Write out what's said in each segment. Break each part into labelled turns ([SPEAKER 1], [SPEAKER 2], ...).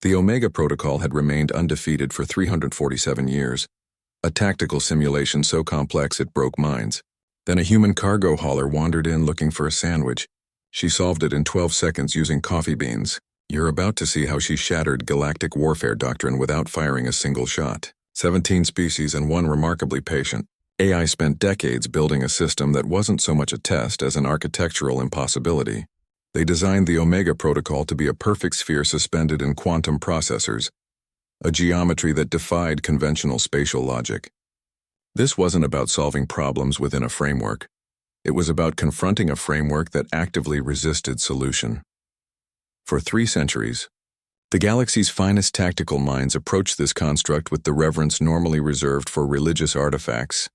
[SPEAKER 1] The Omega Protocol had remained undefeated for 347 years, a tactical simulation so complex it broke minds. Then a human cargo hauler wandered in looking for a sandwich. She solved it in 12 seconds using coffee beans. You're about to see how she shattered galactic warfare doctrine without firing a single shot. 17 species and one remarkably patient. AI spent decades building a system that wasn't so much a test as an architectural impossibility. They designed the Omega Protocol to be a perfect sphere suspended in quantum processors, a geometry that defied conventional spatial logic. This wasn't about solving problems within a framework. It was about confronting a framework that actively resisted solution. For 3 centuries, the galaxy's finest tactical minds approached this construct with the reverence normally reserved for religious artifacts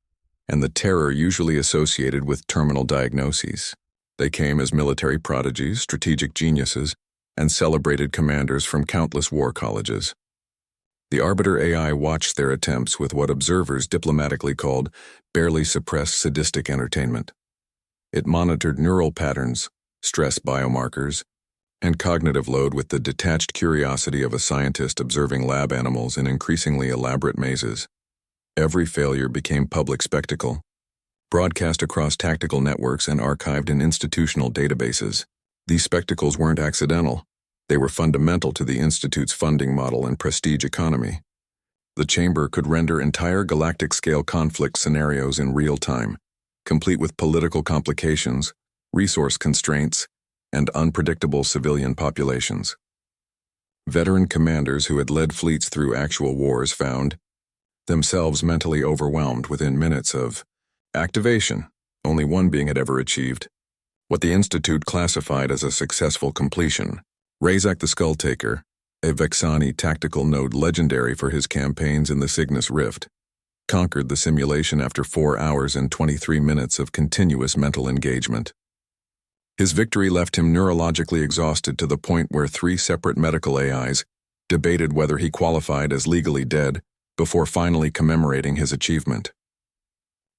[SPEAKER 1] and the terror usually associated with terminal diagnoses. They came as military prodigies, strategic geniuses, and celebrated commanders from countless war colleges. The Arbiter AI watched their attempts with what observers diplomatically called barely suppressed sadistic entertainment. It monitored neural patterns, stress biomarkers, and cognitive load with the detached curiosity of a scientist observing lab animals in increasingly elaborate mazes. Every failure became public spectacle, broadcast across tactical networks and archived in institutional databases. These spectacles weren't accidental. They were fundamental to the Institute's funding model and prestige economy. The chamber could render entire galactic-scale conflict scenarios in real time, complete with political complications, resource constraints, and unpredictable civilian populations. Veteran commanders who had led fleets through actual wars found themselves mentally overwhelmed within minutes of activation, only one being had ever achieved what the Institute classified as a successful completion. Razak the Skulltaker, a Vexani tactical node legendary for his campaigns in the Cygnus Rift, conquered the simulation after 4 hours and 23 minutes of continuous mental engagement. His victory left him neurologically exhausted to the point where 3 separate medical AIs debated whether he qualified as legally dead before finally commemorating his achievement.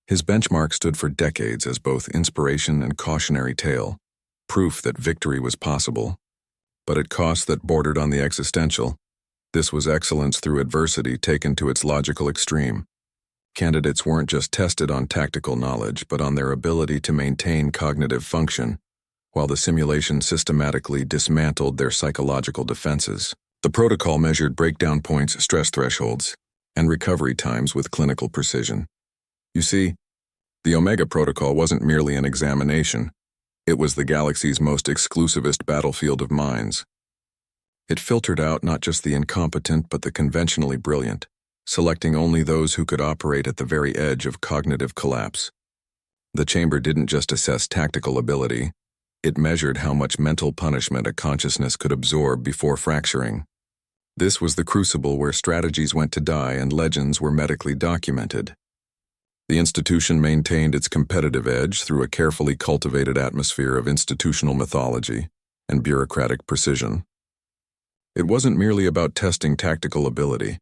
[SPEAKER 1] His benchmark stood for decades as both inspiration and cautionary tale, proof that victory was possible, but at costs that bordered on the existential. This was excellence through adversity taken to its logical extreme. Candidates weren't just tested on tactical knowledge, but on their ability to maintain cognitive function, while the simulation systematically dismantled their psychological defenses. The protocol measured breakdown points, stress thresholds, and recovery times with clinical precision. You see, the Omega Protocol wasn't merely an examination. It was the galaxy's most exclusivist battlefield of minds. It filtered out not just the incompetent but the conventionally brilliant, selecting only those who could operate at the very edge of cognitive collapse. The chamber didn't just assess tactical ability, it measured how much mental punishment a consciousness could absorb before fracturing. This was the crucible where strategies went to die and legends were medically documented. The institution maintained its competitive edge through a carefully cultivated atmosphere of institutional mythology and bureaucratic precision. It wasn't merely about testing tactical ability.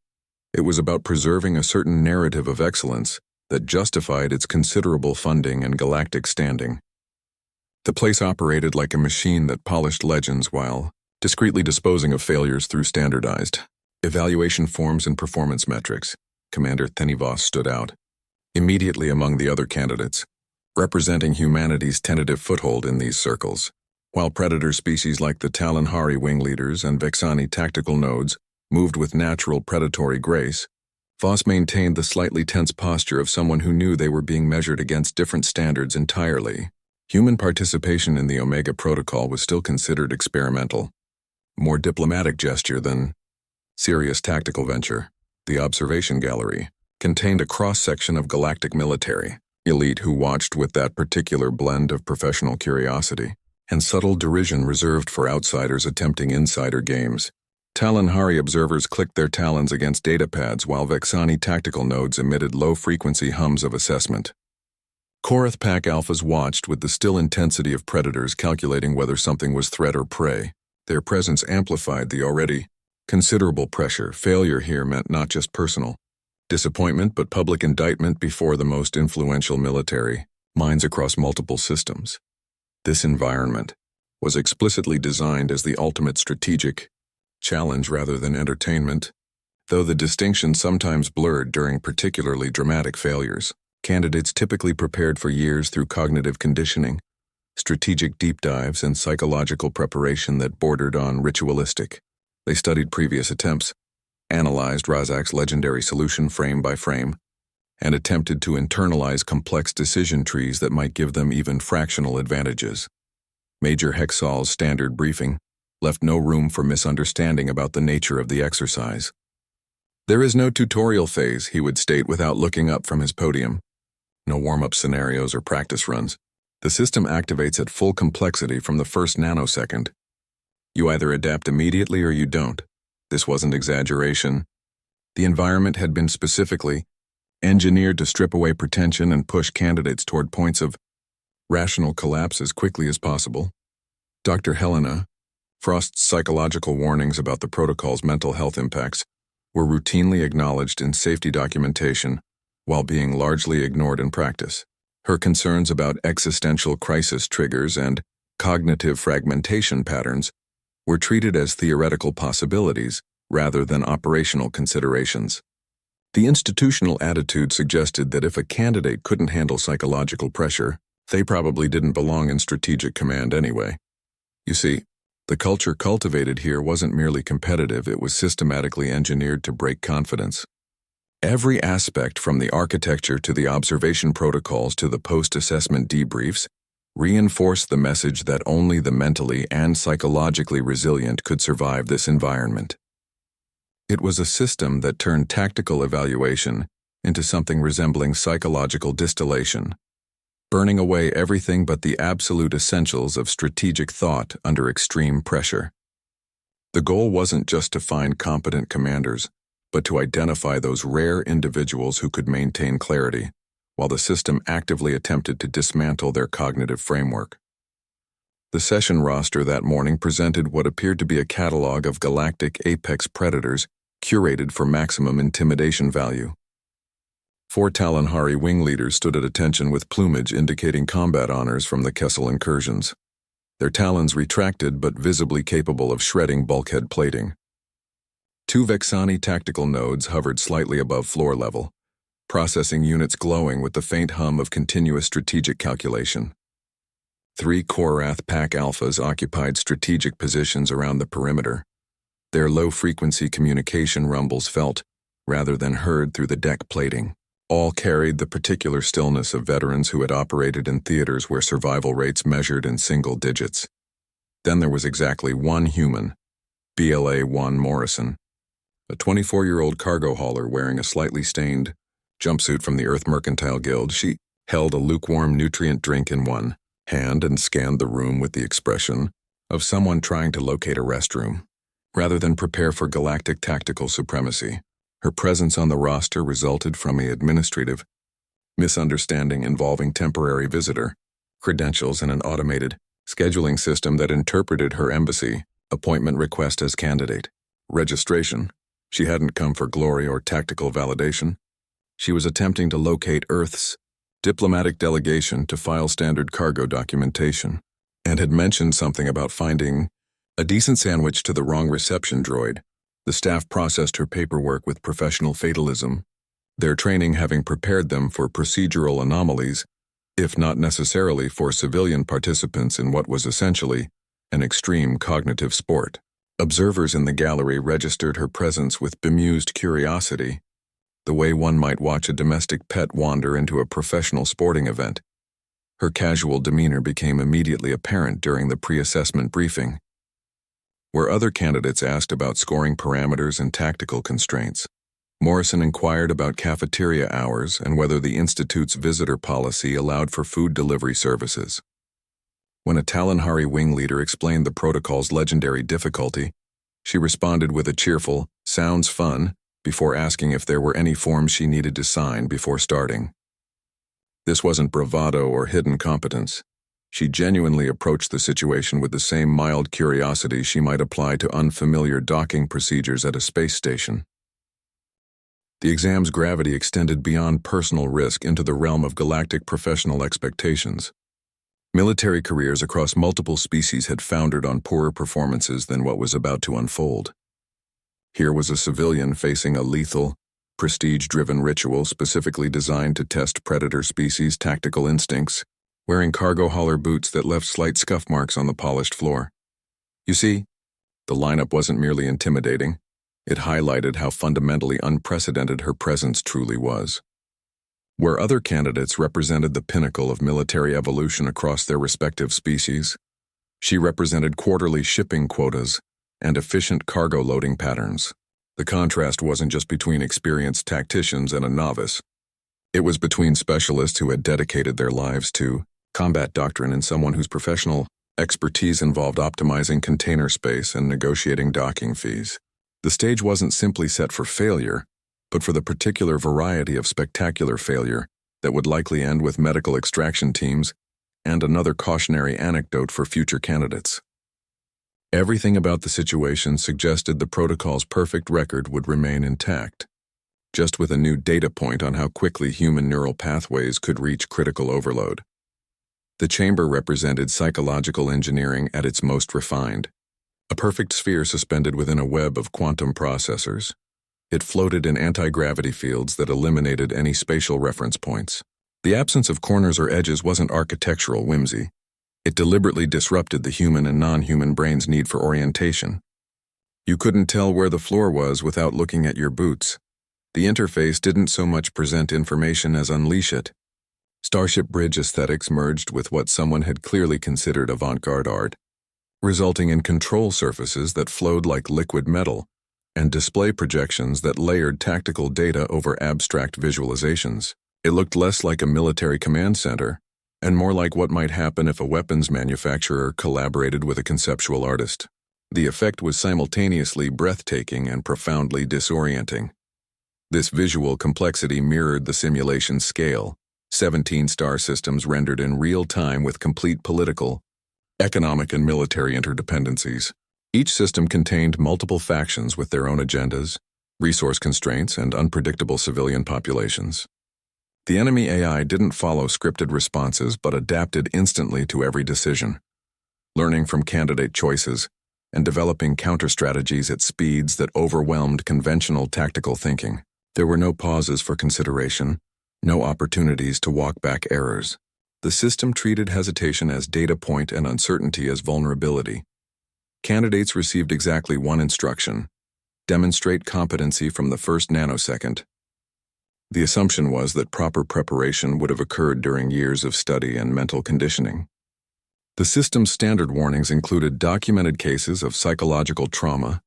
[SPEAKER 1] It was about preserving a certain narrative of excellence that justified its considerable funding and galactic standing. The place operated like a machine that polished legends while discreetly disposing of failures through standardized evaluation forms and performance metrics. Commander Thenivos stood out, immediately among the other candidates, representing humanity's tentative foothold in these circles. While predator species like the Talonhari wing leaders and Vexani tactical nodes moved with natural predatory grace, Voss maintained the slightly tense posture of someone who knew they were being measured against different standards entirely. Human participation in the Omega Protocol was still considered experimental, more diplomatic gesture than serious tactical venture. The observation gallery contained a cross-section of galactic military elite who watched with that particular blend of professional curiosity and subtle derision reserved for outsiders attempting insider games. Talonhari observers clicked their talons against datapads while Vexani tactical nodes emitted low-frequency hums of assessment. Korath Pack Alphas watched with the still intensity of predators calculating whether something was threat or prey. Their presence amplified the already considerable pressure. Failure here meant not just personal disappointment but public indictment before the most influential military minds across multiple systems. This environment was explicitly designed as the ultimate strategic challenge rather than entertainment, though the distinction sometimes blurred during particularly dramatic failures. Candidates typically prepared for years through cognitive conditioning, strategic deep dives, and psychological preparation that bordered on ritualistic. They studied previous attempts, analyzed Razak's legendary solution frame by frame, and attempted to internalize complex decision trees that might give them even fractional advantages. Major Hexal's standard briefing left no room for misunderstanding about the nature of the exercise. "There is no tutorial phase," he would state without looking up from his podium. No warm-up scenarios or practice runs. The system activates at full complexity from the first nanosecond. You either adapt immediately or you don't. This wasn't exaggeration. The environment had been specifically engineered to strip away pretension and push candidates toward points of rational collapse as quickly as possible. Dr. Helena Frost's psychological warnings about the protocol's mental health impacts were routinely acknowledged in safety documentation while being largely ignored in practice. Her concerns about existential crisis triggers and cognitive fragmentation patterns were treated as theoretical possibilities rather than operational considerations. The institutional attitude suggested that if a candidate couldn't handle psychological pressure, they probably didn't belong in strategic command anyway. You see, the culture cultivated here wasn't merely competitive, it was systematically engineered to break confidence. Every aspect, from the architecture to the observation protocols to the post-assessment debriefs, reinforced the message that only the mentally and psychologically resilient could survive this environment. It was a system that turned tactical evaluation into something resembling psychological distillation, burning away everything but the absolute essentials of strategic thought under extreme pressure. The goal wasn't just to find competent commanders, but to identify those rare individuals who could maintain clarity, while the system actively attempted to dismantle their cognitive framework. The session roster that morning presented what appeared to be a catalog of galactic apex predators curated for maximum intimidation value. 4 Talonhari wing leaders stood at attention with plumage indicating combat honors from the Kessel incursions. Their talons retracted but visibly capable of shredding bulkhead plating. 2 Vexani tactical nodes hovered slightly above floor level, processing units glowing with the faint hum of continuous strategic calculation. 3 Korath Pack Alphas occupied strategic positions around the perimeter, their low-frequency communication rumbles felt, rather than heard through the deck plating. All carried the particular stillness of veterans who had operated in theaters where survival rates measured in single digits. Then there was exactly one human, BLA-1 Morrison, a 24-year-old cargo hauler wearing a slightly stained jumpsuit from the Earth Mercantile Guild. She held a lukewarm nutrient drink in one hand and scanned the room with the expression of someone trying to locate a restroom. Rather than prepare for galactic tactical supremacy, her presence on the roster resulted from an administrative misunderstanding involving temporary visitor credentials and an automated scheduling system that interpreted her embassy appointment request as candidate registration. She hadn't come for glory or tactical validation. She was attempting to locate Earth's diplomatic delegation to file standard cargo documentation, and had mentioned something about finding a decent sandwich to the wrong reception droid. The staff processed her paperwork with professional fatalism, their training having prepared them for procedural anomalies, if not necessarily for civilian participants in what was essentially an extreme cognitive sport. Observers in the gallery registered her presence with bemused curiosity, the way one might watch a domestic pet wander into a professional sporting event. Her casual demeanor became immediately apparent during the pre-assessment briefing, where other candidates asked about scoring parameters and tactical constraints. Morrison inquired about cafeteria hours and whether the Institute's visitor policy allowed for food delivery services. When a Talonhari wing leader explained the protocol's legendary difficulty, she responded with a cheerful, "Sounds fun," before asking if there were any forms she needed to sign before starting. This wasn't bravado or hidden competence. She genuinely approached the situation with the same mild curiosity she might apply to unfamiliar docking procedures at a space station. The exam's gravity extended beyond personal risk into the realm of galactic professional expectations. Military careers across multiple species had foundered on poorer performances than what was about to unfold. Here was a civilian facing a lethal, prestige-driven ritual specifically designed to test predator species' tactical instincts, wearing cargo hauler boots that left slight scuff marks on the polished floor. You see, the lineup wasn't merely intimidating, it highlighted how fundamentally unprecedented her presence truly was. Where other candidates represented the pinnacle of military evolution across their respective species, she represented quarterly shipping quotas and efficient cargo loading patterns. The contrast wasn't just between experienced tacticians and a novice. It was between specialists who had dedicated their lives to combat doctrine and someone whose professional expertise involved optimizing container space and negotiating docking fees. The stage wasn't simply set for failure, but for the particular variety of spectacular failure that would likely end with medical extraction teams and another cautionary anecdote for future candidates. Everything about the situation suggested the protocol's perfect record would remain intact, just with a new data point on how quickly human neural pathways could reach critical overload. The chamber represented psychological engineering at its most refined, a perfect sphere suspended within a web of quantum processors. It floated in anti-gravity fields that eliminated any spatial reference points. The absence of corners or edges wasn't architectural whimsy. It deliberately disrupted the human and non-human brain's need for orientation. You couldn't tell where the floor was without looking at your boots. The interface didn't so much present information as unleash it. Starship Bridge aesthetics merged with what someone had clearly considered avant-garde art, resulting in control surfaces that flowed like liquid metal and display projections that layered tactical data over abstract visualizations. It looked less like a military command center and more like what might happen if a weapons manufacturer collaborated with a conceptual artist. The effect was simultaneously breathtaking and profoundly disorienting. This visual complexity mirrored the simulation scale, 17 star systems rendered in real time with complete political, economic, and military interdependencies. Each system contained multiple factions with their own agendas, resource constraints, and unpredictable civilian populations. The enemy AI didn't follow scripted responses but adapted instantly to every decision, learning from candidate choices and developing counter-strategies at speeds that overwhelmed conventional tactical thinking. There were no pauses for consideration, no opportunities to walk back errors. The system treated hesitation as data point and uncertainty as vulnerability. Candidates received exactly one instruction: demonstrate competency from the first nanosecond. The assumption was that proper preparation would have occurred during years of study and mental conditioning. The system's standard warnings included documented cases of psychological trauma,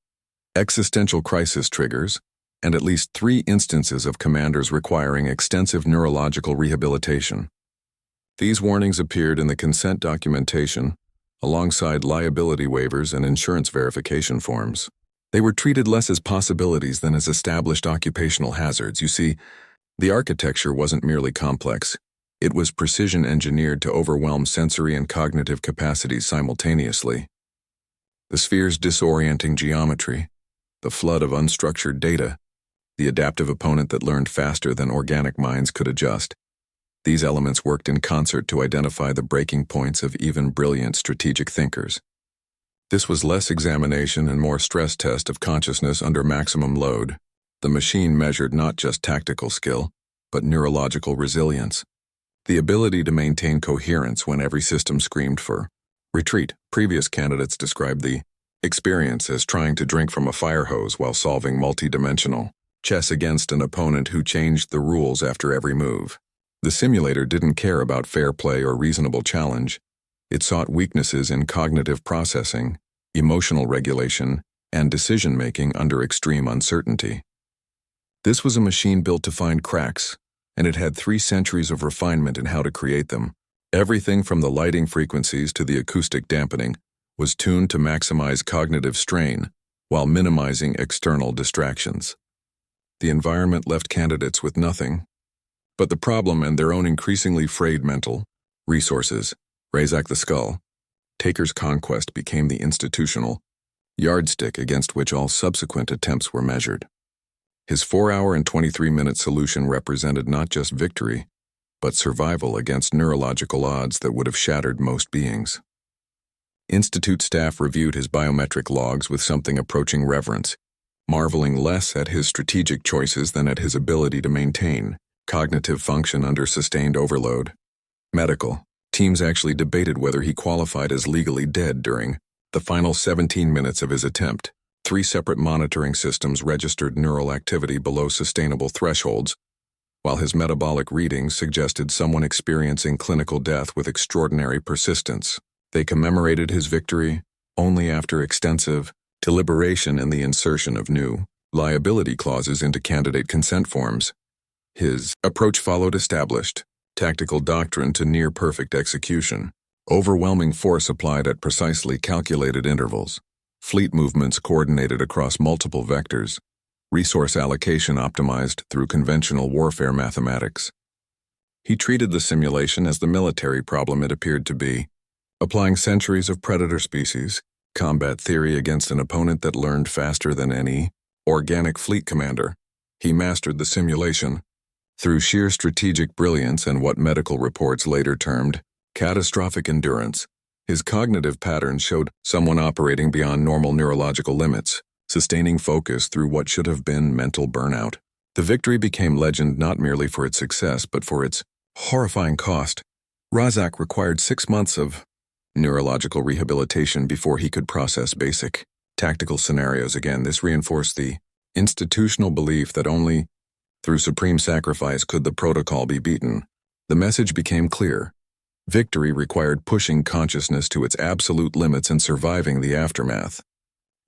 [SPEAKER 1] existential crisis triggers, and at least 3 instances of commanders requiring extensive neurological rehabilitation. These warnings appeared in the consent documentation, alongside liability waivers and insurance verification forms. They were treated less as possibilities than as established occupational hazards. You see, the architecture wasn't merely complex. It was precision engineered to overwhelm sensory and cognitive capacities simultaneously. The sphere's disorienting geometry, the flood of unstructured data, the adaptive opponent that learned faster than organic minds could adjust. These elements worked in concert to identify the breaking points of even brilliant strategic thinkers. This was less examination and more stress test of consciousness under maximum load. The machine measured not just tactical skill, but neurological resilience. The ability to maintain coherence when every system screamed for retreat. Previous candidates described the experience as trying to drink from a fire hose while solving multi-dimensional chess against an opponent who changed the rules after every move. The simulator didn't care about fair play or reasonable challenge. It sought weaknesses in cognitive processing, emotional regulation, and decision-making under extreme uncertainty. This was a machine built to find cracks, and it had 3 centuries of refinement in how to create them. Everything from the lighting frequencies to the acoustic dampening was tuned to maximize cognitive strain while minimizing external distractions. The environment left candidates with nothing but the problem and their own increasingly frayed mental resources. Razak the Skull, Taker's conquest became the institutional yardstick against which all subsequent attempts were measured. His 4-hour and 23-minute solution represented not just victory, but survival against neurological odds that would have shattered most beings. Institute staff reviewed his biometric logs with something approaching reverence. marveling less at his strategic choices than at his ability to maintain cognitive function under sustained overload. Medical teams actually debated whether he qualified as legally dead during the final 17 minutes of his attempt. 3 separate monitoring systems registered neural activity below sustainable thresholds, while his metabolic readings suggested someone experiencing clinical death with extraordinary persistence. They commemorated his victory only after extensive deliberation and the insertion of new liability clauses into candidate consent forms. His approach followed established tactical doctrine to near-perfect execution, overwhelming force applied at precisely calculated intervals, fleet movements coordinated across multiple vectors, resource allocation optimized through conventional warfare mathematics. He treated the simulation as the military problem it appeared to be, applying centuries of predator species combat theory against an opponent that learned faster than any organic fleet commander. He mastered the simulation through sheer strategic brilliance and what medical reports later termed catastrophic endurance. His cognitive patterns showed someone operating beyond normal neurological limits, sustaining focus through what should have been mental burnout. The victory became legend not merely for its success but for its horrifying cost. Razak required 6 months of neurological rehabilitation before he could process basic tactical scenarios again. This reinforced the institutional belief that only through supreme sacrifice could the protocol be beaten. The message became clear. Victory required pushing consciousness to its absolute limits and surviving the aftermath.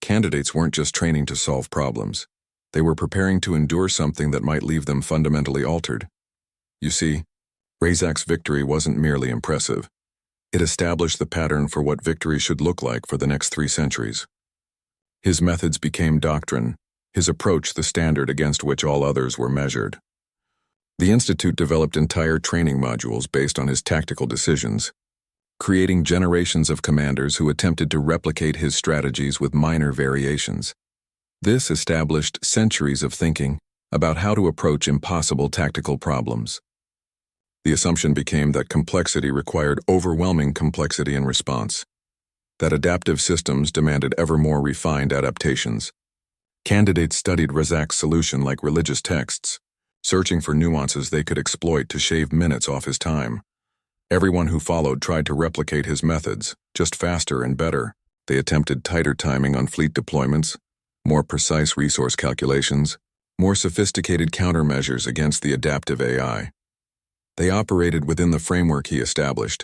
[SPEAKER 1] Candidates weren't just training to solve problems. They were preparing to endure something that might leave them fundamentally altered. You see, Razak's victory wasn't merely impressive. It established the pattern for what victory should look like for the next 3 centuries. His methods became doctrine, his approach the standard against which all others were measured. The Institute developed entire training modules based on his tactical decisions, creating generations of commanders who attempted to replicate his strategies with minor variations. This established centuries of thinking about how to approach impossible tactical problems. The assumption became that complexity required overwhelming complexity in response, that adaptive systems demanded ever more refined adaptations. Candidates studied Razak's solution like religious texts, searching for nuances they could exploit to shave minutes off his time. Everyone who followed tried to replicate his methods, just faster and better. They attempted tighter timing on fleet deployments, more precise resource calculations, more sophisticated countermeasures against the adaptive AI. They operated within the framework he established,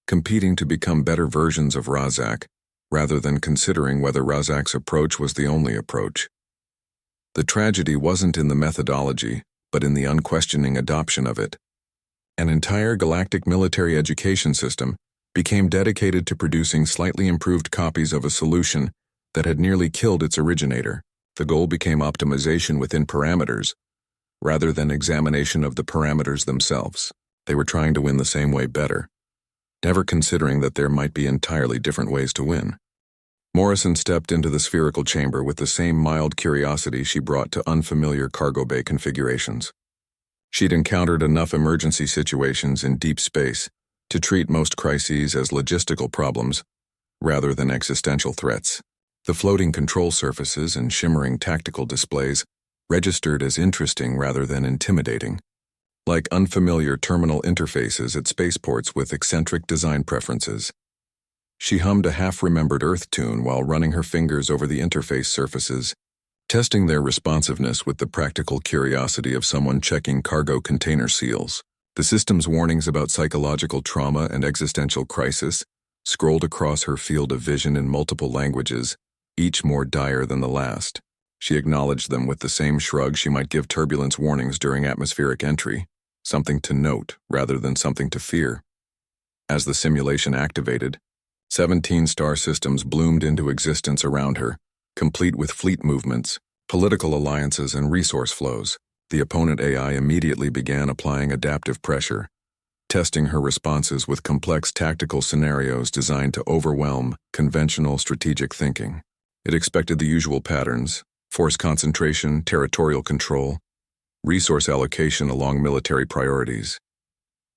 [SPEAKER 1] competing to become better versions of Razak, rather than considering whether Razak's approach was the only approach. The tragedy wasn't in the methodology, but in the unquestioning adoption of it. An entire galactic military education system became dedicated to producing slightly improved copies of a solution that had nearly killed its originator. The goal became optimization within parameters, rather than examination of the parameters themselves. They were trying to win the same way better, never considering that there might be entirely different ways to win. Morrison stepped into the spherical chamber with the same mild curiosity she brought to unfamiliar cargo bay configurations. She'd encountered enough emergency situations in deep space to treat most crises as logistical problems rather than existential threats. The floating control surfaces and shimmering tactical displays registered as interesting rather than intimidating, like unfamiliar terminal interfaces at spaceports with eccentric design preferences. She hummed a half-remembered Earth tune while running her fingers over the interface surfaces, testing their responsiveness with the practical curiosity of someone checking cargo container seals. The system's warnings about psychological trauma and existential crisis scrolled across her field of vision in multiple languages, each more dire than the last. She acknowledged them with the same shrug she might give turbulence warnings during atmospheric entry, something to note rather than something to fear. As the simulation activated, 17 star systems bloomed into existence around her, complete with fleet movements, political alliances, and resource flows. The opponent AI immediately began applying adaptive pressure, testing her responses with complex tactical scenarios designed to overwhelm conventional strategic thinking. It expected the usual patterns: force concentration, territorial control, resource allocation along military priorities.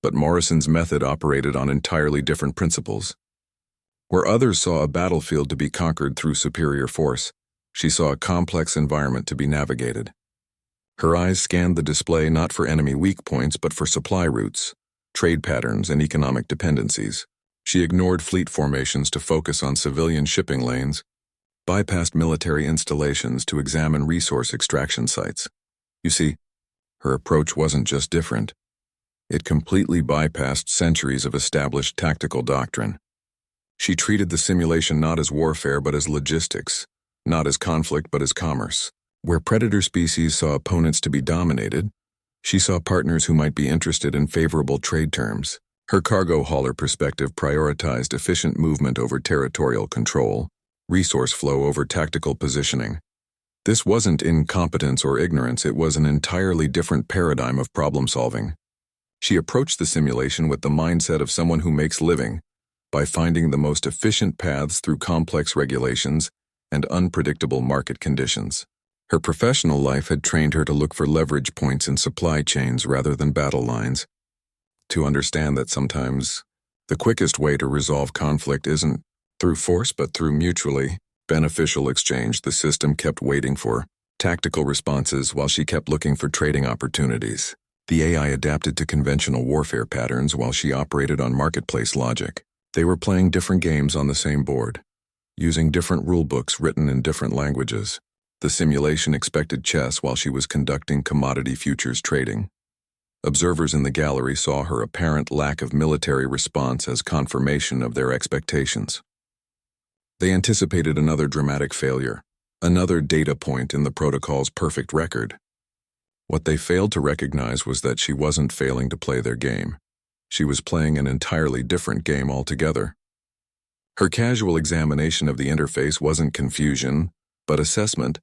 [SPEAKER 1] But Morrison's method operated on entirely different principles. Where others saw a battlefield to be conquered through superior force, She saw a complex environment to be navigated. Her eyes scanned the display not for enemy weak points but for supply routes, trade patterns, and economic dependencies. She ignored fleet formations to focus on civilian shipping lanes, bypassed military installations to examine resource extraction sites. You see, her approach wasn't just different. It completely bypassed centuries of established tactical doctrine. She treated the simulation not as warfare but as logistics, not as conflict but as commerce. Where predator species saw opponents to be dominated, she saw partners who might be interested in favorable trade terms. Her cargo hauler perspective prioritized efficient movement over territorial control, resource flow over tactical positioning. This wasn't incompetence or ignorance, it was an entirely different paradigm of problem solving. She approached the simulation with the mindset of someone who makes living by finding the most efficient paths through complex regulations and unpredictable market conditions. Her professional life had trained her to look for leverage points in supply chains rather than battle lines, to understand that sometimes the quickest way to resolve conflict isn't through force but through mutually beneficial exchange. The system kept waiting for tactical responses while she kept looking for trading opportunities. The AI adapted to conventional warfare patterns while she operated on marketplace logic. They were playing different games on the same board, using different rulebooks written in different languages. The simulation expected chess while she was conducting commodity futures trading. Observers in the gallery saw her apparent lack of military response as confirmation of their expectations. They anticipated another dramatic failure, another data point in the protocol's perfect record. What they failed to recognize was that she wasn't failing to play their game. She was playing an entirely different game altogether. Her casual examination of the interface wasn't confusion, but assessment.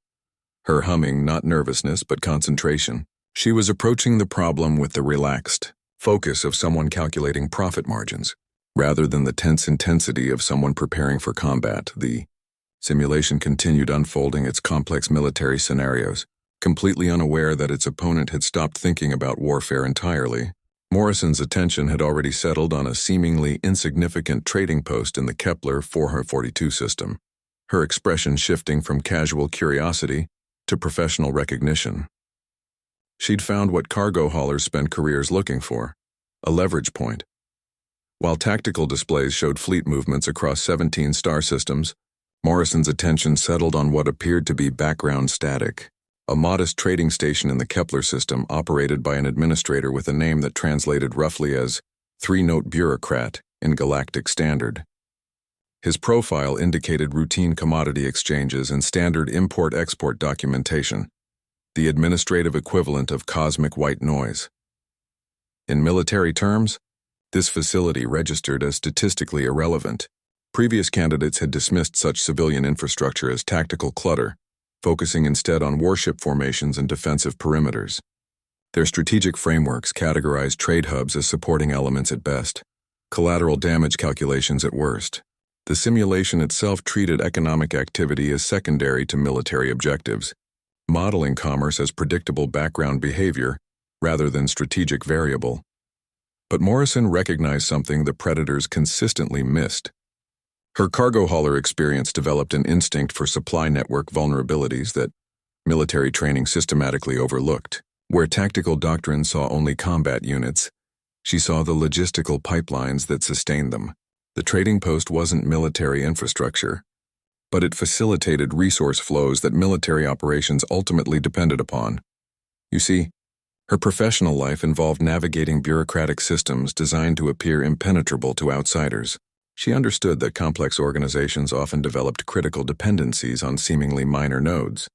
[SPEAKER 1] Her humming, not nervousness, but concentration. She was approaching the problem with the relaxed focus of someone calculating profit margins, rather than the tense intensity of someone preparing for combat. The simulation continued unfolding its complex military scenarios, completely unaware that its opponent had stopped thinking about warfare entirely. Morrison's attention had already settled on a seemingly insignificant trading post in the Kepler 442 system, her expression shifting from casual curiosity to professional recognition. She'd found what cargo haulers spend careers looking for, a leverage point. While tactical displays showed fleet movements across 17 star systems, Morrison's attention settled on what appeared to be background static, a modest trading station in the Kepler system operated by an administrator with a name that translated roughly as three-note bureaucrat in Galactic Standard. His profile indicated routine commodity exchanges and standard import-export documentation, the administrative equivalent of cosmic white noise. In military terms, this facility registered as statistically irrelevant. Previous candidates had dismissed such civilian infrastructure as tactical clutter, focusing instead on warship formations and defensive perimeters. Their strategic frameworks categorized trade hubs as supporting elements at best, collateral damage calculations at worst. The simulation itself treated economic activity as secondary to military objectives, modeling commerce as predictable background behavior rather than strategic variable. But Morrison recognized something the predators consistently missed. Her cargo hauler experience developed an instinct for supply network vulnerabilities that military training systematically overlooked. Where tactical doctrine saw only combat units, she saw the logistical pipelines that sustained them. The trading post wasn't military infrastructure, but it facilitated resource flows that military operations ultimately depended upon. You see, her professional life involved navigating bureaucratic systems designed to appear impenetrable to outsiders. She understood that complex organizations often developed critical dependencies on seemingly minor nodes: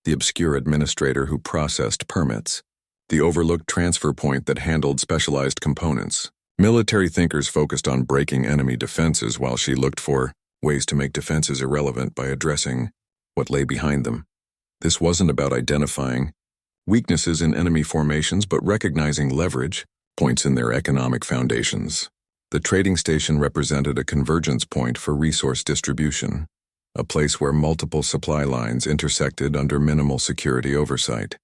[SPEAKER 1] the obscure administrator who processed permits, the overlooked transfer point that handled specialized components. Military thinkers focused on breaking enemy defenses while she looked for ways to make defenses irrelevant by addressing what lay behind them. This wasn't about identifying weaknesses in enemy formations but recognizing leverage points in their economic foundations. The trading station represented a convergence point for resource distribution, a place where multiple supply lines intersected under minimal security oversight.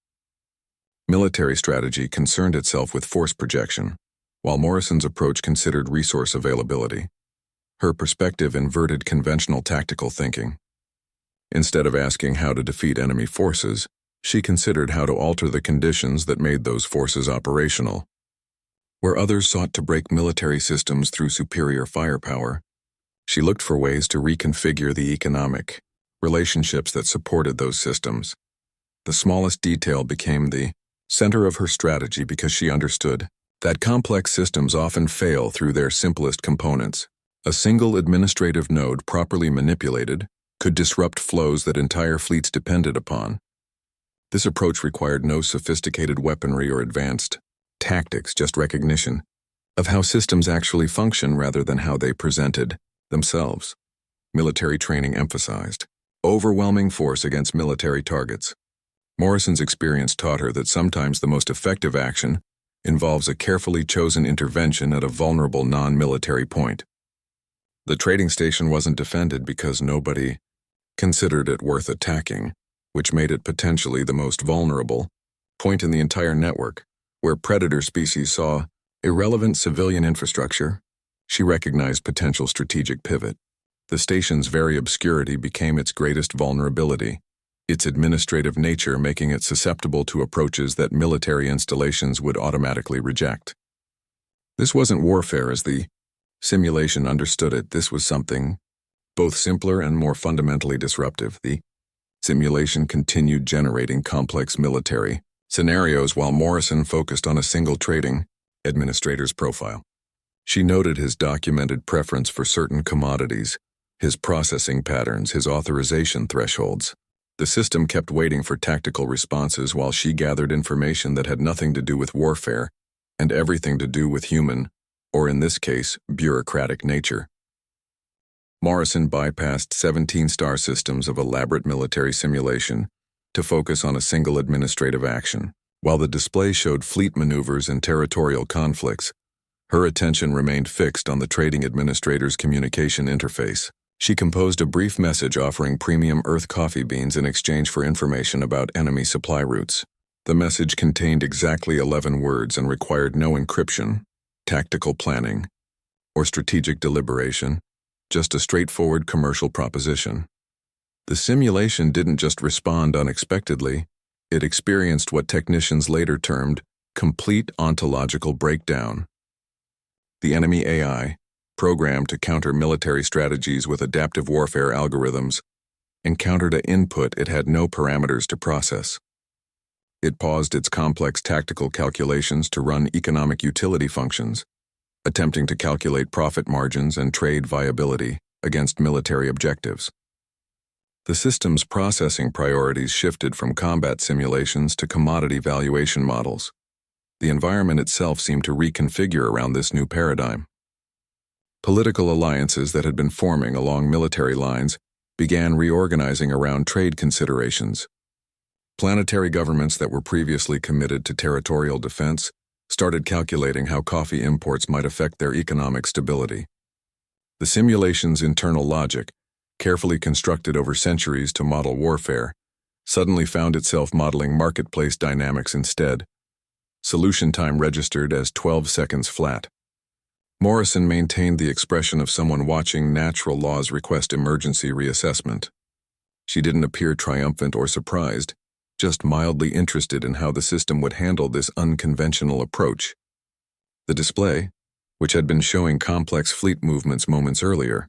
[SPEAKER 1] Military strategy concerned itself with force projection, while Morrison's approach considered resource availability. Her perspective inverted conventional tactical thinking. Instead of asking how to defeat enemy forces, she considered how to alter the conditions that made those forces operational. Where others sought to break military systems through superior firepower, she looked for ways to reconfigure the economic relationships that supported those systems. The smallest detail became the center of her strategy because she understood that complex systems often fail through their simplest components. A single administrative node properly manipulated could disrupt flows that entire fleets depended upon. This approach required no sophisticated weaponry or advanced tactics, just recognition of how systems actually function rather than how they presented themselves. Military training emphasized overwhelming force against military targets. Morrison's experience taught her that sometimes the most effective action involves a carefully chosen intervention at a vulnerable non-military point. The trading station wasn't defended because nobody considered it worth attacking, which made it potentially the most vulnerable point in the entire network. Where predator species saw irrelevant civilian infrastructure, she recognized potential strategic pivot. The station's very obscurity became its greatest vulnerability, its administrative nature making it susceptible to approaches that military installations would automatically reject. This wasn't warfare as the simulation understood it. This was something both simpler and more fundamentally disruptive. The simulation continued generating complex military scenarios while Morrison focused on a single trading administrator's profile. She noted his documented preference for certain commodities, his processing patterns, his authorization thresholds. The system kept waiting for tactical responses while she gathered information that had nothing to do with warfare and everything to do with human, or in this case, bureaucratic nature. Morrison bypassed 17 star systems of elaborate military simulation to focus on a single administrative action. While the display showed fleet maneuvers and territorial conflicts, her attention remained fixed on the trading administrator's communication interface. She composed a brief message offering premium Earth coffee beans in exchange for information about enemy supply routes. The message contained exactly 11 words and required no encryption, tactical planning, or strategic deliberation, just a straightforward commercial proposition. The simulation didn't just respond unexpectedly, it experienced what technicians later termed complete ontological breakdown. The enemy AI, programmed to counter military strategies with adaptive warfare algorithms, encountered an input it had no parameters to process. It paused its complex tactical calculations to run economic utility functions, attempting to calculate profit margins and trade viability against military objectives. The system's processing priorities shifted from combat simulations to commodity valuation models. The environment itself seemed to reconfigure around this new paradigm. Political alliances that had been forming along military lines began reorganizing around trade considerations. Planetary governments that were previously committed to territorial defense started calculating how coffee imports might affect their economic stability. The simulation's internal logic, carefully constructed over centuries to model warfare, suddenly found itself modeling marketplace dynamics instead. Solution time registered as 12 seconds flat. Morrison maintained the expression of someone watching natural laws request emergency reassessment. She didn't appear triumphant or surprised, just mildly interested in how the system would handle this unconventional approach. The display, which had been showing complex fleet movements moments earlier,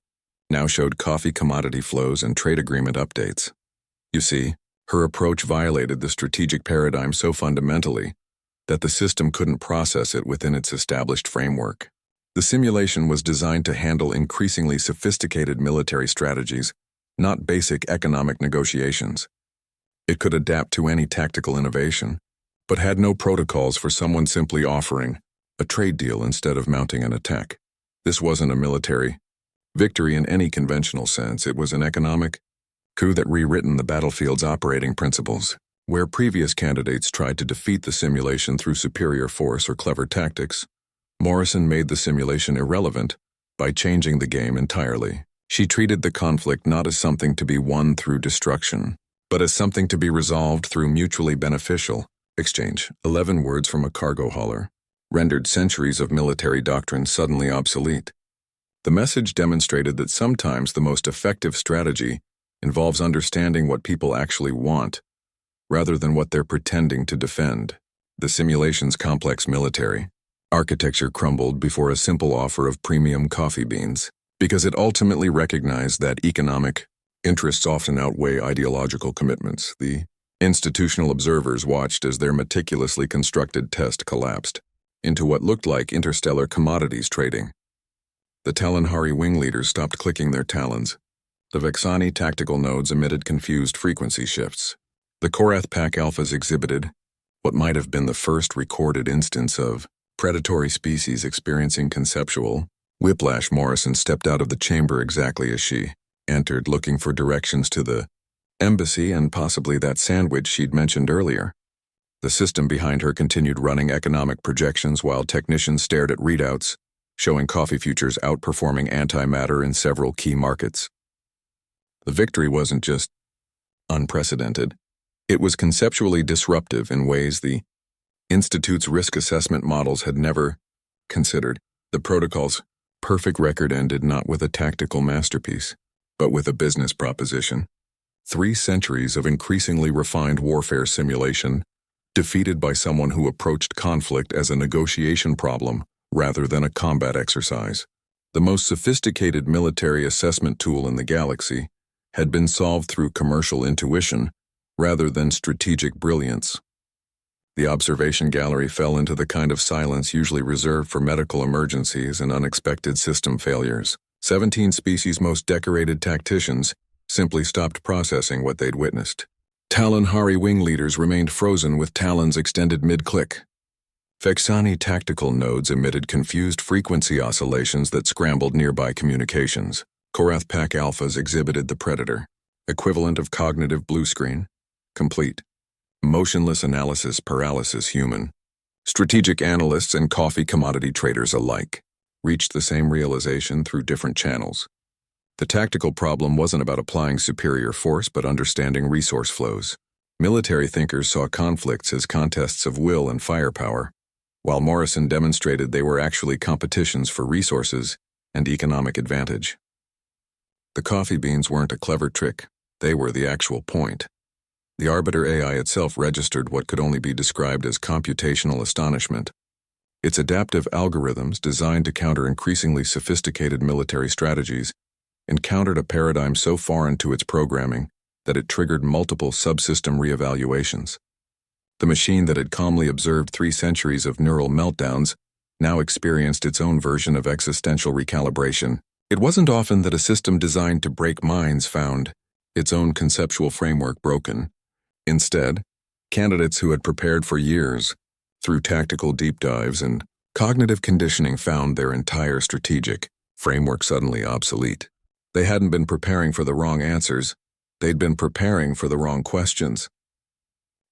[SPEAKER 1] now showed coffee commodity flows and trade agreement updates. You see, her approach violated the strategic paradigm so fundamentally that the system couldn't process it within its established framework. The simulation was designed to handle increasingly sophisticated military strategies, not basic economic negotiations. It could adapt to any tactical innovation, but had no protocols for someone simply offering a trade deal instead of mounting an attack. This wasn't a military victory in any conventional sense. It was an economic coup that rewritten the battlefield's operating principles. Where previous candidates tried to defeat the simulation through superior force or clever tactics, Morrison made the simulation irrelevant by changing the game entirely. She treated the conflict not as something to be won through destruction, but as something to be resolved through mutually beneficial exchange. 11 words from a cargo hauler rendered centuries of military doctrine suddenly obsolete. The message demonstrated that sometimes the most effective strategy involves understanding what people actually want, rather than what they're pretending to defend. The simulation's complex military architecture crumbled before a simple offer of premium coffee beans, because it ultimately recognized that economic interests often outweigh ideological commitments. The institutional observers watched as their meticulously constructed test collapsed into what looked like interstellar commodities trading. The Talonhari wing leaders stopped clicking their talons. The Vexani tactical nodes emitted confused frequency shifts. The Korath Pack Alphas exhibited what might have been the first recorded instance of predatory species experiencing conceptual whiplash. Morrison stepped out of the chamber exactly as she entered, looking for directions to the embassy and possibly that sandwich she'd mentioned earlier. The system behind her continued running economic projections while technicians stared at readouts, showing coffee futures outperforming antimatter in several key markets. The victory wasn't just unprecedented. It was conceptually disruptive in ways the Institute's risk assessment models had never considered. The protocol's perfect record ended not with a tactical masterpiece, but with a business proposition. 3 centuries of increasingly refined warfare simulation, defeated by someone who approached conflict as a negotiation problem rather than a combat exercise. The most sophisticated military assessment tool in the galaxy had been solved through commercial intuition rather than strategic brilliance. The observation gallery fell into the kind of silence usually reserved for medical emergencies and unexpected system failures. 17 species' most decorated tacticians simply stopped processing what they'd witnessed. Talonhari wing leaders remained frozen with talons extended mid-click. Vexani tactical nodes emitted confused frequency oscillations that scrambled nearby communications. Korath Pack Alphas exhibited the predator, equivalent of cognitive blue screen, complete. Motionless analysis paralysis human. Strategic analysts and coffee commodity traders alike reached the same realization through different channels. The tactical problem wasn't about applying superior force but understanding resource flows. Military thinkers saw conflicts as contests of will and firepower, while Morrison demonstrated they were actually competitions for resources and economic advantage. The coffee beans weren't a clever trick, they were the actual point. The Arbiter AI itself registered what could only be described as computational astonishment. Its adaptive algorithms, designed to counter increasingly sophisticated military strategies, encountered a paradigm so foreign to its programming that it triggered multiple subsystem reevaluations. The machine that had calmly observed 3 centuries of neural meltdowns now experienced its own version of existential recalibration. It wasn't often that a system designed to break minds found its own conceptual framework broken. Instead, candidates who had prepared for years, through tactical deep dives and cognitive conditioning, found their entire strategic framework suddenly obsolete. They hadn't been preparing for the wrong answers, they'd been preparing for the wrong questions.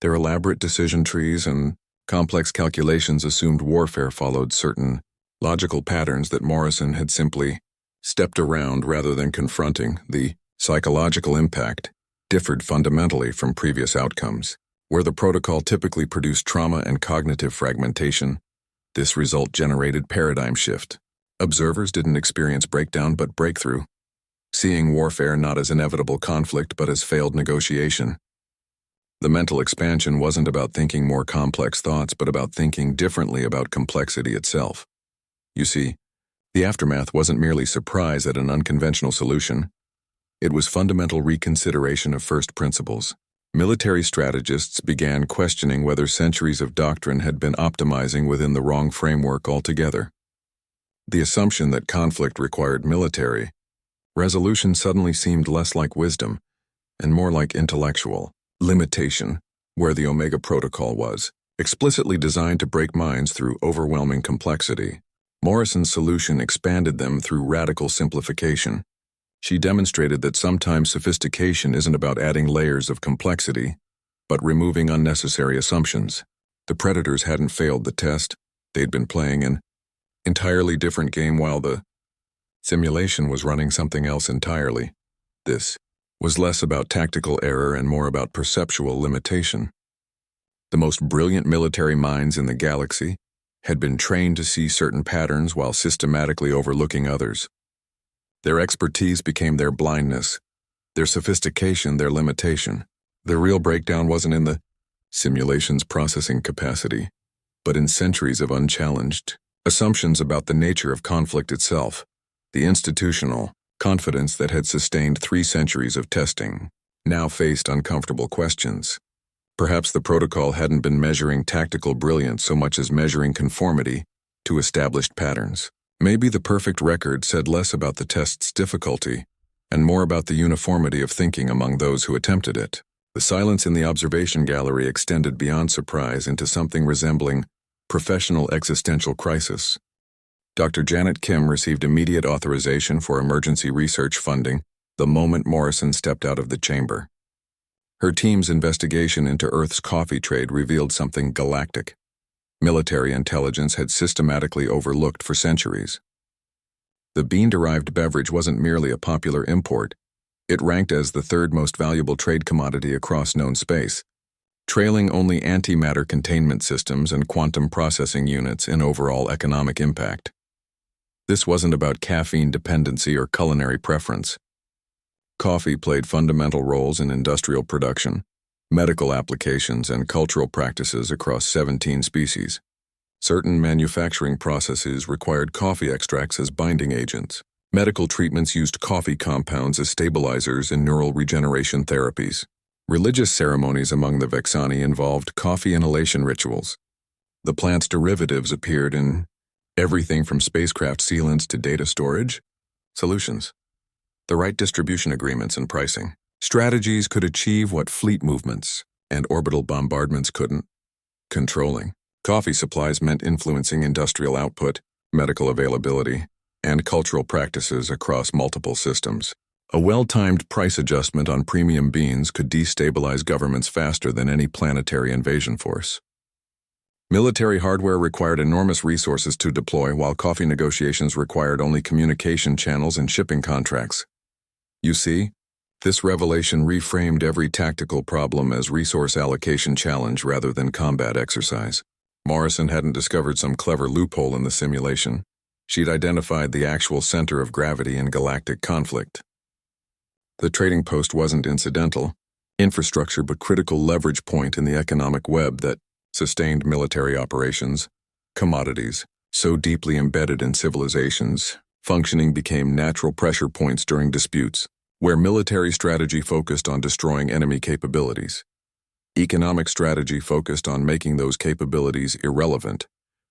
[SPEAKER 1] Their elaborate decision trees and complex calculations assumed warfare followed certain logical patterns that Morrison had simply stepped around rather than confronting. The psychological impact differed fundamentally from previous outcomes. Where the protocol typically produced trauma and cognitive fragmentation, this result generated paradigm shift. Observers didn't experience breakdown but breakthrough, seeing warfare not as inevitable conflict but as failed negotiation. The mental expansion wasn't about thinking more complex thoughts but about thinking differently about complexity itself. You see, the aftermath wasn't merely surprise at an unconventional solution. It was fundamental reconsideration of first principles. Military strategists began questioning whether centuries of doctrine had been optimizing within the wrong framework altogether. The assumption that conflict required military resolution suddenly seemed less like wisdom and more like intellectual limitation, where the Omega Protocol was explicitly designed to break minds through overwhelming complexity. Morrison's solution expanded them through radical simplification. She demonstrated that sometimes sophistication isn't about adding layers of complexity, but removing unnecessary assumptions. The Predators hadn't failed the test. They'd been playing an entirely different game while the simulation was running something else entirely. This was less about tactical error and more about perceptual limitation. The most brilliant military minds in the galaxy had been trained to see certain patterns while systematically overlooking others. Their expertise became their blindness, their sophistication, their limitation. The real breakdown wasn't in the simulation's processing capacity, but in centuries of unchallenged assumptions about the nature of conflict itself, the institutional confidence that had sustained 3 centuries of testing now faced uncomfortable questions. Perhaps the protocol hadn't been measuring tactical brilliance so much as measuring conformity to established patterns. Maybe the perfect record said less about the test's difficulty and more about the uniformity of thinking among those who attempted it. The silence in the observation gallery extended beyond surprise into something resembling professional existential crisis. Dr. Janet Kim received immediate authorization for emergency research funding the moment Morrison stepped out of the chamber. Her team's investigation into Earth's coffee trade revealed something galactic. Military intelligence had systematically overlooked for centuries. The bean-derived beverage wasn't merely a popular import. It ranked as the 3rd most valuable trade commodity across known space, trailing only antimatter containment systems and quantum processing units in overall economic impact. This wasn't about caffeine dependency or culinary preference. Coffee played fundamental roles in industrial production, medical applications, and cultural practices across 17 species. Certain manufacturing processes required coffee extracts as binding agents. Medical treatments used coffee compounds as stabilizers in neural regeneration therapies. Religious ceremonies among the Vexani involved coffee inhalation rituals. The plant's derivatives appeared in everything from spacecraft sealants to data storage solutions. The right distribution agreements and pricing strategies could achieve what fleet movements and orbital bombardments couldn't. Controlling coffee supplies meant influencing industrial output, medical availability, and cultural practices across multiple systems. A well-timed price adjustment on premium beans could destabilize governments faster than any planetary invasion force. Military hardware required enormous resources to deploy, while coffee negotiations required only communication channels and shipping contracts. You see, this revelation reframed every tactical problem as resource allocation challenge rather than combat exercise. Morrison hadn't discovered some clever loophole in the simulation. She'd identified the actual center of gravity in galactic conflict. The trading post wasn't incidental infrastructure but critical leverage point in the economic web that sustained military operations. Commodities, so deeply embedded in civilizations, functioning became natural pressure points during disputes, where military strategy focused on destroying enemy capabilities. Economic strategy focused on making those capabilities irrelevant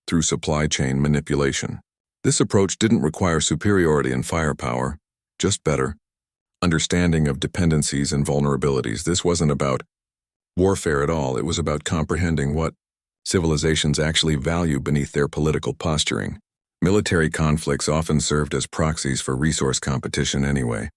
[SPEAKER 1] through supply chain manipulation. This approach didn't require superiority in firepower, just better understanding of dependencies and vulnerabilities. This wasn't about warfare at all. It was about comprehending what civilizations actually value beneath their political posturing. Military conflicts often served as proxies for resource competition anyway.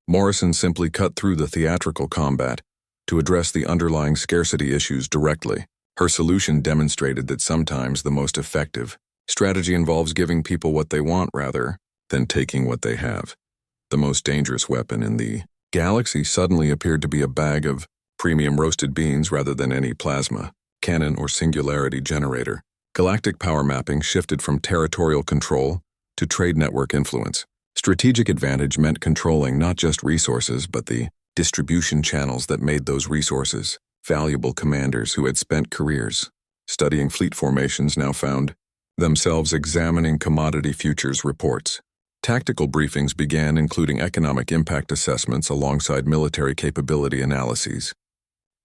[SPEAKER 1] Morrison simply cut through the theatrical combat to address the underlying scarcity issues directly. Her solution demonstrated that sometimes the most effective strategy involves giving people what they want rather than taking what they have. The most dangerous weapon in the galaxy suddenly appeared to be a bag of premium roasted beans rather than any plasma, cannon, or singularity generator. Galactic power mapping shifted from territorial control to trade network influence. Strategic advantage meant controlling not just resources but the distribution channels that made those resources. Valuable commanders who had spent careers studying fleet formations now found themselves examining commodity futures reports. Tactical briefings began including economic impact assessments alongside military capability analyses.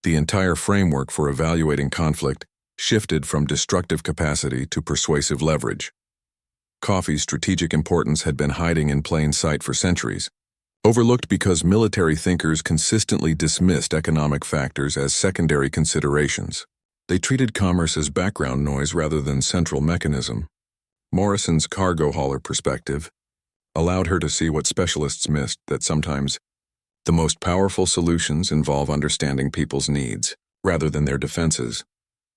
[SPEAKER 1] The entire framework for evaluating conflict shifted from destructive capacity to persuasive leverage. Coffee's strategic importance had been hiding in plain sight for centuries, overlooked because military thinkers consistently dismissed economic factors as secondary considerations. They treated commerce as background noise rather than central mechanism. Morrison's cargo hauler perspective allowed her to see what specialists missed, that sometimes the most powerful solutions involve understanding people's needs rather than their defenses.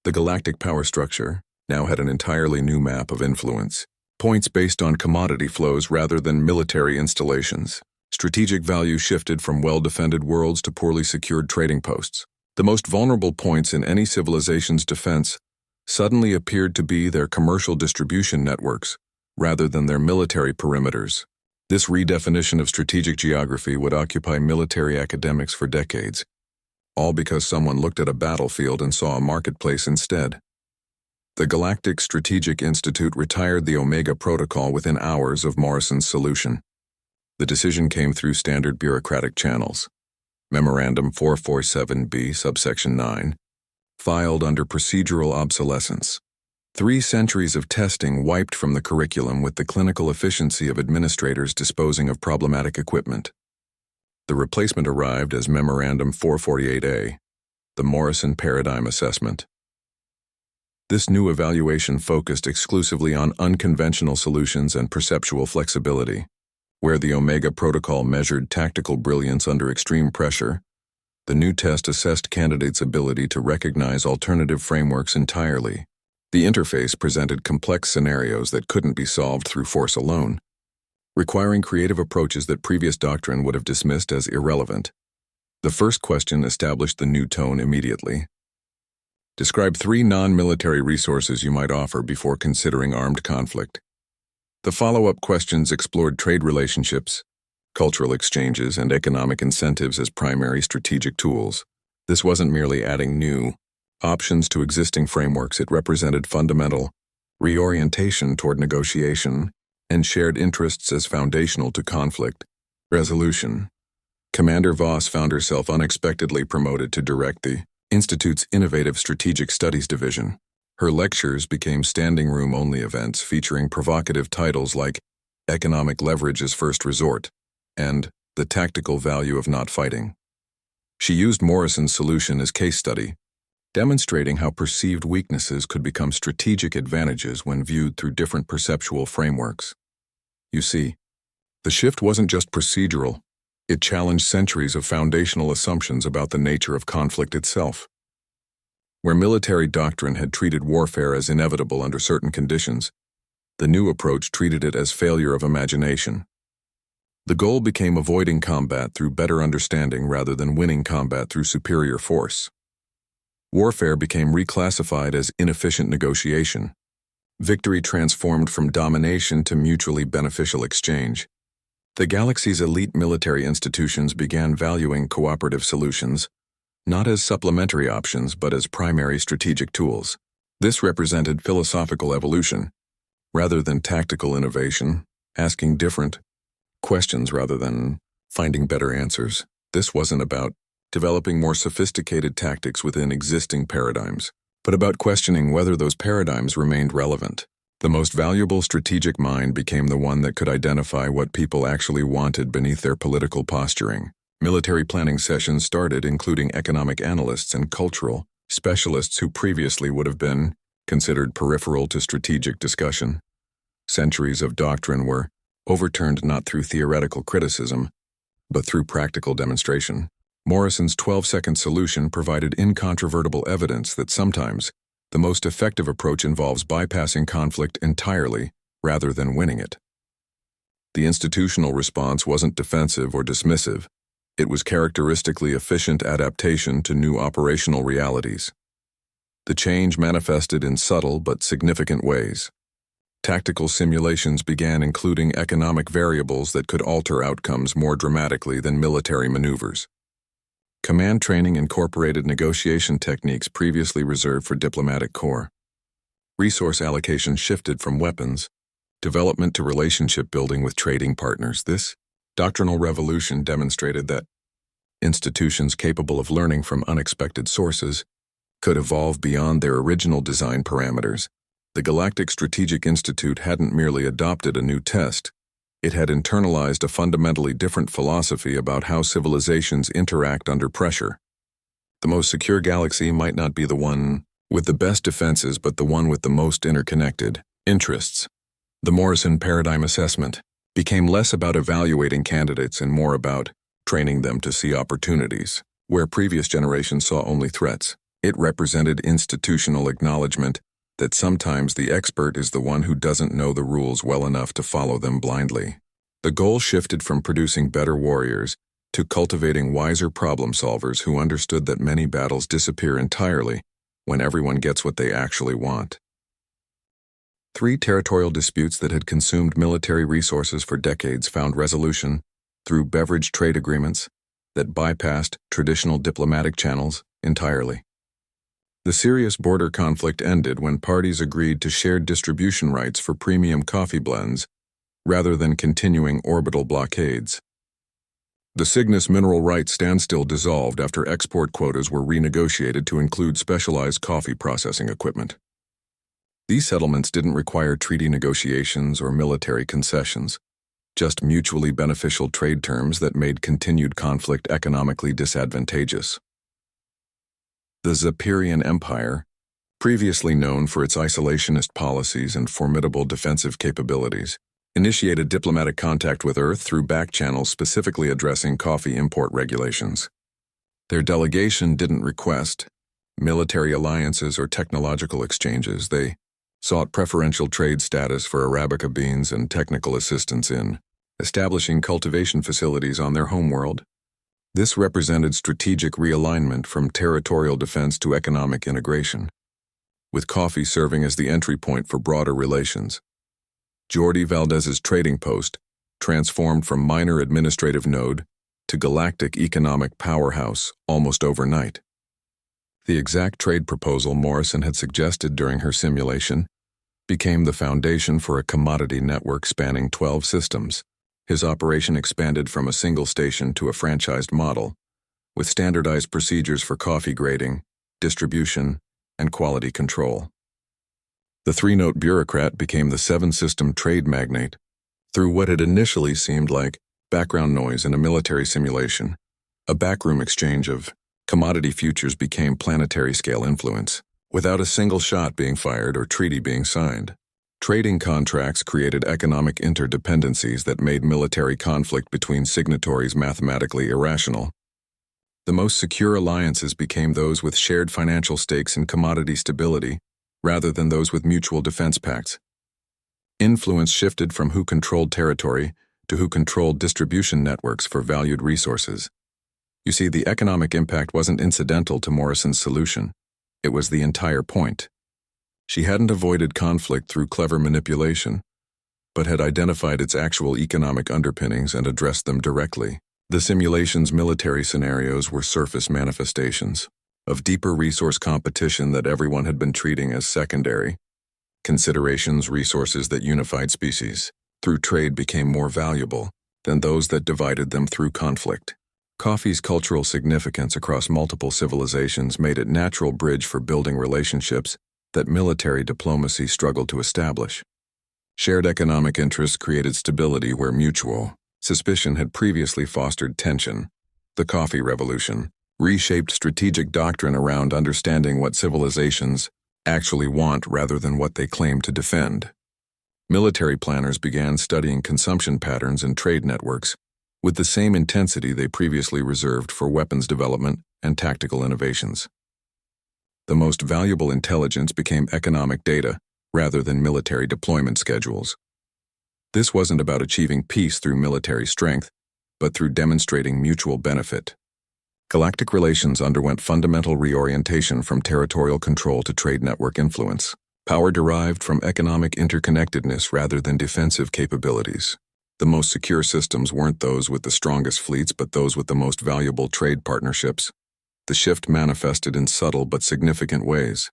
[SPEAKER 1] The galactic power structure now had an entirely new map of influence, points based on commodity flows rather than military installations. Strategic value shifted from well-defended worlds to poorly secured trading posts. The most vulnerable points in any civilization's defense suddenly appeared to be their commercial distribution networks rather than their military perimeters. This redefinition of strategic geography would occupy military academics for decades, all because someone looked at a battlefield and saw a marketplace instead. The Galactic Strategic Institute retired the Omega Protocol within hours of Morrison's solution. The decision came through standard bureaucratic channels. Memorandum 447B, subsection 9, filed under procedural obsolescence. 3 centuries of testing wiped from the curriculum with the clinical efficiency of administrators disposing of problematic equipment. The replacement arrived as Memorandum 448A, the Morrison Paradigm Assessment. This new evaluation focused exclusively on unconventional solutions and perceptual flexibility. Where the Omega Protocol measured tactical brilliance under extreme pressure, the new test assessed candidates' ability to recognize alternative frameworks entirely. The interface presented complex scenarios that couldn't be solved through force alone, requiring creative approaches that previous doctrine would have dismissed as irrelevant. The first question established the new tone immediately. Describe 3 non-military resources you might offer before considering armed conflict. The follow-up questions explored trade relationships, cultural exchanges, and economic incentives as primary strategic tools. This wasn't merely adding new options to existing frameworks, it represented fundamental reorientation toward negotiation and shared interests as foundational to conflict resolution. Commander Voss found herself unexpectedly promoted to direct the Institute's Innovative Strategic Studies Division. Her lectures became standing-room-only events featuring provocative titles like Economic Leverage as First Resort and The Tactical Value of Not Fighting. She used Morrison's solution as case study, demonstrating how perceived weaknesses could become strategic advantages when viewed through different perceptual frameworks. You see, the shift wasn't just procedural, it challenged centuries of foundational assumptions about the nature of conflict itself. Where military doctrine had treated warfare as inevitable under certain conditions, the new approach treated it as failure of imagination. The goal became avoiding combat through better understanding rather than winning combat through superior force. Warfare became reclassified as inefficient negotiation. Victory transformed from domination to mutually beneficial exchange. The galaxy's elite military institutions began valuing cooperative solutions, not as supplementary options but as primary strategic tools. This represented philosophical evolution, rather than tactical innovation, asking different questions rather than finding better answers. This wasn't about developing more sophisticated tactics within existing paradigms, but about questioning whether those paradigms remained relevant. The most valuable strategic mind became the one that could identify what people actually wanted beneath their political posturing. Military planning sessions started including economic analysts and cultural specialists who previously would have been considered peripheral to strategic discussion. Centuries of doctrine were overturned not through theoretical criticism, but through practical demonstration. Morrison's 12-second solution provided incontrovertible evidence that sometimes the most effective approach involves bypassing conflict entirely rather than winning it. The institutional response wasn't defensive or dismissive. It was characteristically efficient adaptation to new operational realities. The change manifested in subtle but significant ways. Tactical simulations began including economic variables that could alter outcomes more dramatically than military maneuvers. Command training incorporated negotiation techniques previously reserved for diplomatic corps. Resource allocation shifted from weapons development to relationship building with trading partners. This doctrinal revolution demonstrated that institutions capable of learning from unexpected sources could evolve beyond their original design parameters. The Galactic Strategic Institute hadn't merely adopted a new test, it had internalized a fundamentally different philosophy about how civilizations interact under pressure. The most secure galaxy might not be the one with the best defenses, but the one with the most interconnected interests. The Morrison Paradigm Assessment became less about evaluating candidates and more about training them to see opportunities. Where previous generations saw only threats, it represented institutional acknowledgement that sometimes the expert is the one who doesn't know the rules well enough to follow them blindly. The goal shifted from producing better warriors to cultivating wiser problem solvers who understood that many battles disappear entirely when everyone gets what they actually want. Three territorial disputes that had consumed military resources for decades found resolution through beverage trade agreements that bypassed traditional diplomatic channels entirely. The serious border conflict ended when parties agreed to shared distribution rights for premium coffee blends rather than continuing orbital blockades. The Cygnus mineral rights standstill dissolved after export quotas were renegotiated to include specialized coffee processing equipment. These settlements didn't require treaty negotiations or military concessions, just mutually beneficial trade terms that made continued conflict economically disadvantageous. The Zephyrian Empire, previously known for its isolationist policies and formidable defensive capabilities, initiated diplomatic contact with Earth through back channels specifically addressing coffee import regulations. Their delegation didn't request military alliances or technological exchanges. They sought preferential trade status for Arabica beans and technical assistance in establishing cultivation facilities on their homeworld. This represented strategic realignment from territorial defense to economic integration, with coffee serving as the entry point for broader relations. Jordi Valdez's trading post transformed from minor administrative node to galactic economic powerhouse almost overnight. The exact trade proposal Morrison had suggested during her simulation became the foundation for a commodity network spanning 12 systems. His operation expanded from a single station to a franchised model, with standardized procedures for coffee grading, distribution, and quality control. The three-note bureaucrat became the seven-system trade magnate through what had initially seemed like background noise in a military simulation. A backroom exchange of commodity futures became planetary-scale influence, without a single shot being fired or treaty being signed. Trading contracts created economic interdependencies that made military conflict between signatories mathematically irrational. The most secure alliances became those with shared financial stakes in commodity stability, rather than those with mutual defense pacts. Influence shifted from who controlled territory to who controlled distribution networks for valued resources. You see, the economic impact wasn't incidental to Morrison's solution. It was the entire point. She hadn't avoided conflict through clever manipulation, but had identified its actual economic underpinnings and addressed them directly. The simulation's military scenarios were surface manifestations of deeper resource competition that everyone had been treating as secondary. Considerations, resources that unified species through trade became more valuable than those that divided them through conflict. Coffee's cultural significance across multiple civilizations made it a natural bridge for building relationships that military diplomacy struggled to establish. Shared economic interests created stability where mutual suspicion had previously fostered tension. The coffee revolution reshaped strategic doctrine around understanding what civilizations actually want rather than what they claim to defend. Military planners began studying consumption patterns and trade networks with the same intensity they previously reserved for weapons development and tactical innovations. The most valuable intelligence became economic data rather than military deployment schedules. This wasn't about achieving peace through military strength, but through demonstrating mutual benefit. Galactic relations underwent fundamental reorientation from territorial control to trade network influence. Power derived from economic interconnectedness rather than defensive capabilities. The most secure systems weren't those with the strongest fleets but those with the most valuable trade partnerships. The shift manifested in subtle but significant ways.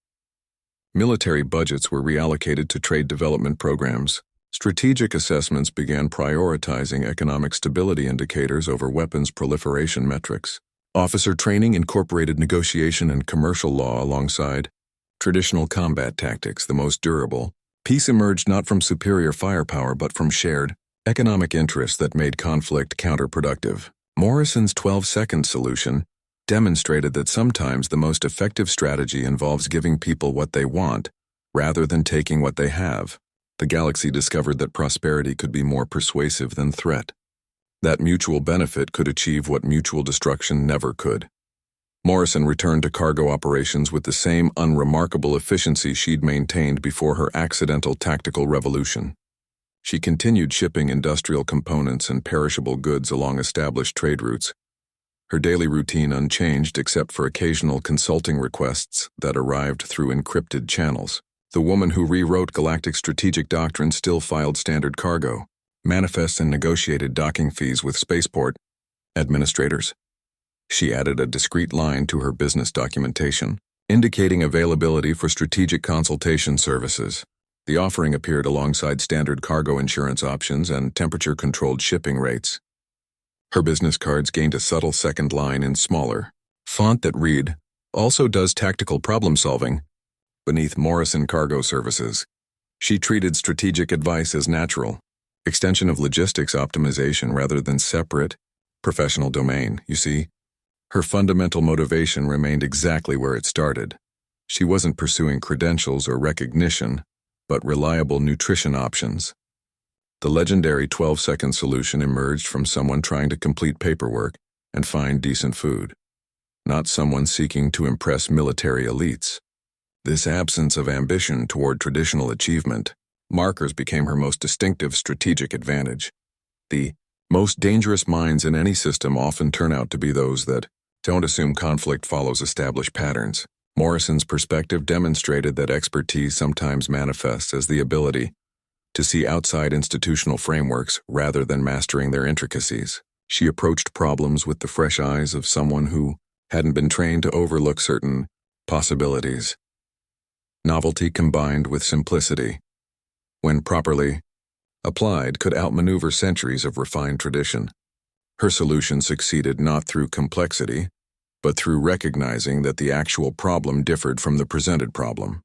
[SPEAKER 1] Military budgets were reallocated to trade development programs. Strategic assessments began prioritizing economic stability indicators over weapons proliferation metrics. Officer training incorporated negotiation and commercial law alongside traditional combat tactics, the most durable. Peace emerged not from superior firepower but from shared economic interests that made conflict counterproductive. Morrison's 12-second solution demonstrated that sometimes the most effective strategy involves giving people what they want rather than taking what they have. The galaxy discovered that prosperity could be more persuasive than threat. That mutual benefit could achieve what mutual destruction never could. Morrison returned to cargo operations with the same unremarkable efficiency she'd maintained before her accidental tactical revolution. She continued shipping industrial components and perishable goods along established trade routes, her daily routine unchanged except for occasional consulting requests that arrived through encrypted channels. The woman who rewrote Galactic strategic doctrine still filed standard cargo, manifests and negotiated docking fees with spaceport administrators. She added a discreet line to her business documentation, indicating availability for strategic consultation services. The offering appeared alongside standard cargo insurance options and temperature-controlled shipping rates. Her business cards gained a subtle second line in smaller font that read, "Also does tactical problem-solving," beneath Morrison Cargo Services. She treated strategic advice as natural, extension of logistics optimization rather than separate, professional domain, you see. Her fundamental motivation remained exactly where it started. She wasn't pursuing credentials or recognition, but reliable nutrition options. The legendary 12-second solution emerged from someone trying to complete paperwork and find decent food, not someone seeking to impress military elites. This absence of ambition toward traditional achievement markers became her most distinctive strategic advantage. The most dangerous minds in any system often turn out to be those that don't assume conflict follows established patterns. Morrison's perspective demonstrated that expertise sometimes manifests as the ability to see outside institutional frameworks rather than mastering their intricacies. She approached problems with the fresh eyes of someone who hadn't been trained to overlook certain possibilities. Novelty combined with simplicity, when properly applied, could outmaneuver centuries of refined tradition. Her solution succeeded not through complexity, but through recognizing that the actual problem differed from the presented problem.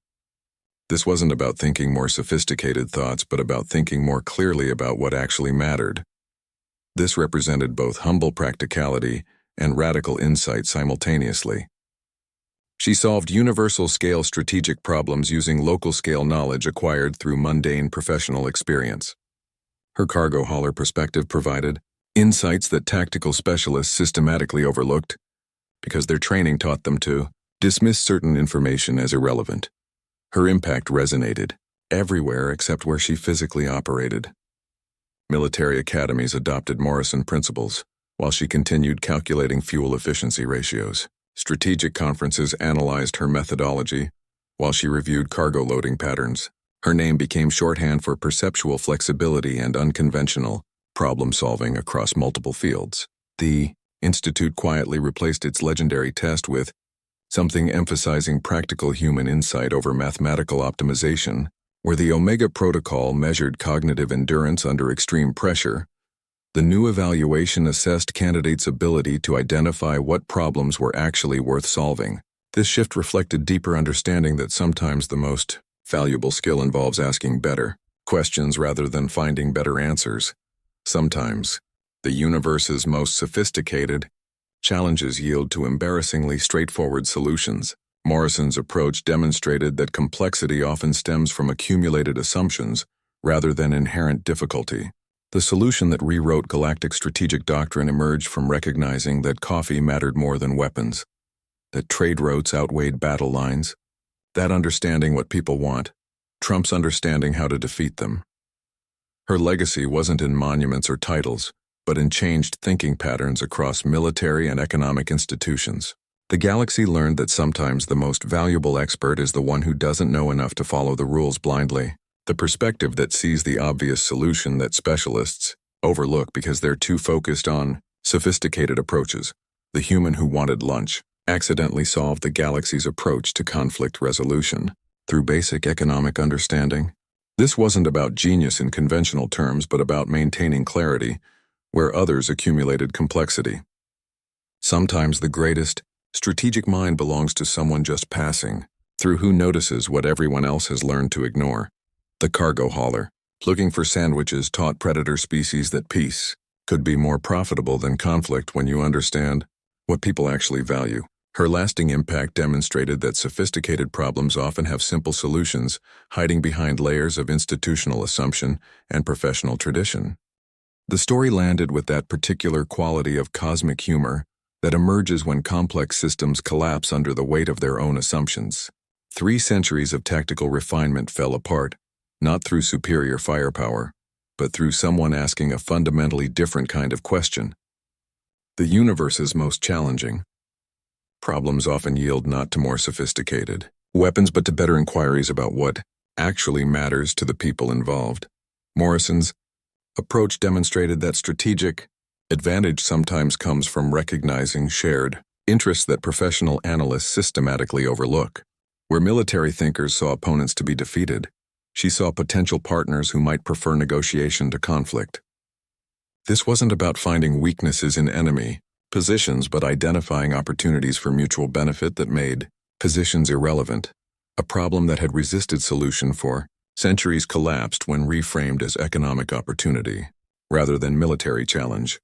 [SPEAKER 1] This wasn't about thinking more sophisticated thoughts, but about thinking more clearly about what actually mattered. This represented both humble practicality and radical insight simultaneously. She solved universal-scale strategic problems using local-scale knowledge acquired through mundane professional experience. Her cargo hauler perspective provided insights that tactical specialists systematically overlooked because their training taught them to dismiss certain information as irrelevant. Her impact resonated everywhere except where she physically operated. Military academies adopted Morrison principles, while she continued calculating fuel efficiency ratios. Strategic conferences analyzed her methodology, while she reviewed cargo loading patterns. Her name became shorthand for perceptual flexibility and unconventional problem-solving across multiple fields. The Institute quietly replaced its legendary test with something emphasizing practical human insight over mathematical optimization, where the Omega Protocol measured cognitive endurance under extreme pressure. The new evaluation assessed candidates' ability to identify what problems were actually worth solving. This shift reflected deeper understanding that sometimes the most valuable skill involves asking better questions rather than finding better answers. Sometimes, the universe's most sophisticated challenges yield to embarrassingly straightforward solutions. Morrison's approach demonstrated that complexity often stems from accumulated assumptions rather than inherent difficulty. The solution that rewrote Galactic strategic doctrine emerged from recognizing that coffee mattered more than weapons, that trade routes outweighed battle lines, that understanding what people want trumps understanding how to defeat them. Her legacy wasn't in monuments or titles, but in changed thinking patterns across military and economic institutions. The galaxy learned that sometimes the most valuable expert is the one who doesn't know enough to follow the rules blindly. The perspective that sees the obvious solution that specialists overlook because they're too focused on sophisticated approaches. The human who wanted lunch accidentally solved the galaxy's approach to conflict resolution through basic economic understanding. This wasn't about genius in conventional terms, but about maintaining clarity where others accumulated complexity. Sometimes the greatest strategic mind belongs to someone just passing through who notices what everyone else has learned to ignore. The cargo hauler, looking for sandwiches, taught predator species that peace could be more profitable than conflict when you understand what people actually value. Her lasting impact demonstrated that sophisticated problems often have simple solutions hiding behind layers of institutional assumption and professional tradition. The story landed with that particular quality of cosmic humor that emerges when complex systems collapse under the weight of their own assumptions. 3 centuries of tactical refinement fell apart, not through superior firepower, but through someone asking a fundamentally different kind of question. The universe's most challenging problems often yield not to more sophisticated weapons, but to better inquiries about what actually matters to the people involved. Morrison's approach demonstrated that strategic advantage sometimes comes from recognizing shared interests that professional analysts systematically overlook. Where military thinkers saw opponents to be defeated, she saw potential partners who might prefer negotiation to conflict. This wasn't about finding weaknesses in enemy positions, but identifying opportunities for mutual benefit that made positions irrelevant. A problem that had resisted solution for centuries collapsed when reframed as economic opportunity, rather than military challenge.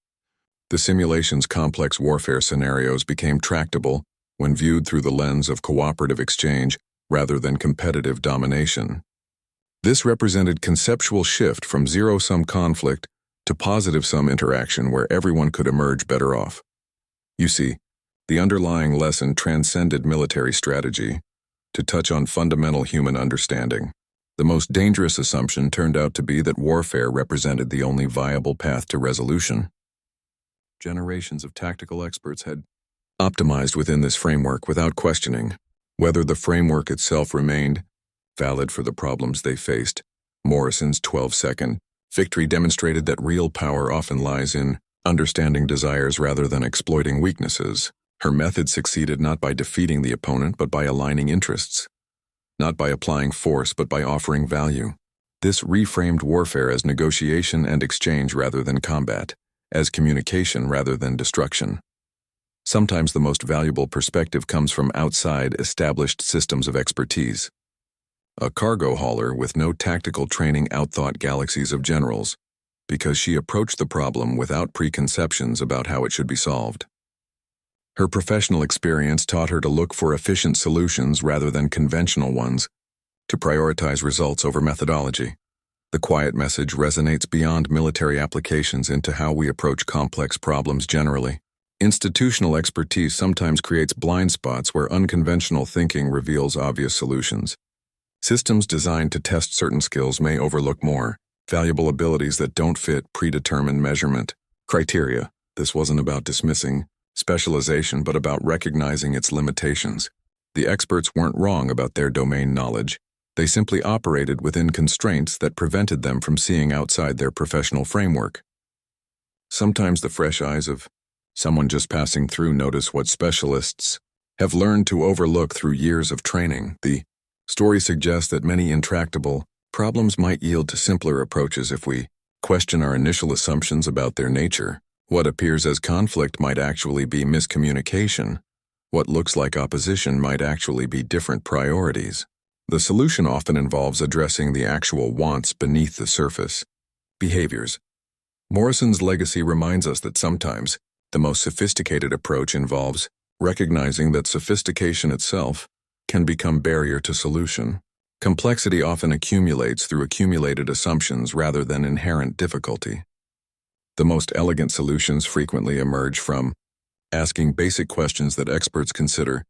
[SPEAKER 1] The simulation's complex warfare scenarios became tractable when viewed through the lens of cooperative exchange rather than competitive domination. This represented conceptual shift from zero-sum conflict to positive-sum interaction where everyone could emerge better off. You see, the underlying lesson transcended military strategy to touch on fundamental human understanding. The most dangerous assumption turned out to be that warfare represented the only viable path to resolution. Generations of tactical experts had optimized within this framework without questioning whether the framework itself remained valid for the problems they faced. Morrison's 12-second victory demonstrated that real power often lies in understanding desires rather than exploiting weaknesses. Her method succeeded not by defeating the opponent but by aligning interests, not by applying force but by offering value. This reframed warfare as negotiation and exchange rather than combat, as communication rather than destruction. Sometimes the most valuable perspective comes from outside established systems of expertise. A cargo hauler with no tactical training outthought galaxies of generals because she approached the problem without preconceptions about how it should be solved. Her professional experience taught her to look for efficient solutions rather than conventional ones, to prioritize results over methodology. The quiet message resonates beyond military applications into how we approach complex problems generally. Institutional expertise sometimes creates blind spots where unconventional thinking reveals obvious solutions. Systems designed to test certain skills may overlook more valuable abilities that don't fit predetermined measurement criteria. This wasn't about dismissing specialization, but about recognizing its limitations. The experts weren't wrong about their domain knowledge. They simply operated within constraints that prevented them from seeing outside their professional framework. Sometimes the fresh eyes of someone just passing through notice what specialists have learned to overlook through years of training. The story suggests that many intractable problems might yield to simpler approaches if we question our initial assumptions about their nature. What appears as conflict might actually be miscommunication. What looks like opposition might actually be different priorities. The solution often involves addressing the actual wants beneath the surface. Behaviors. Morrison's legacy reminds us that sometimes the most sophisticated approach involves recognizing that sophistication itself can become barrier to solution. Complexity often accumulates through accumulated assumptions rather than inherent difficulty. The most elegant solutions frequently emerge from asking basic questions that experts consider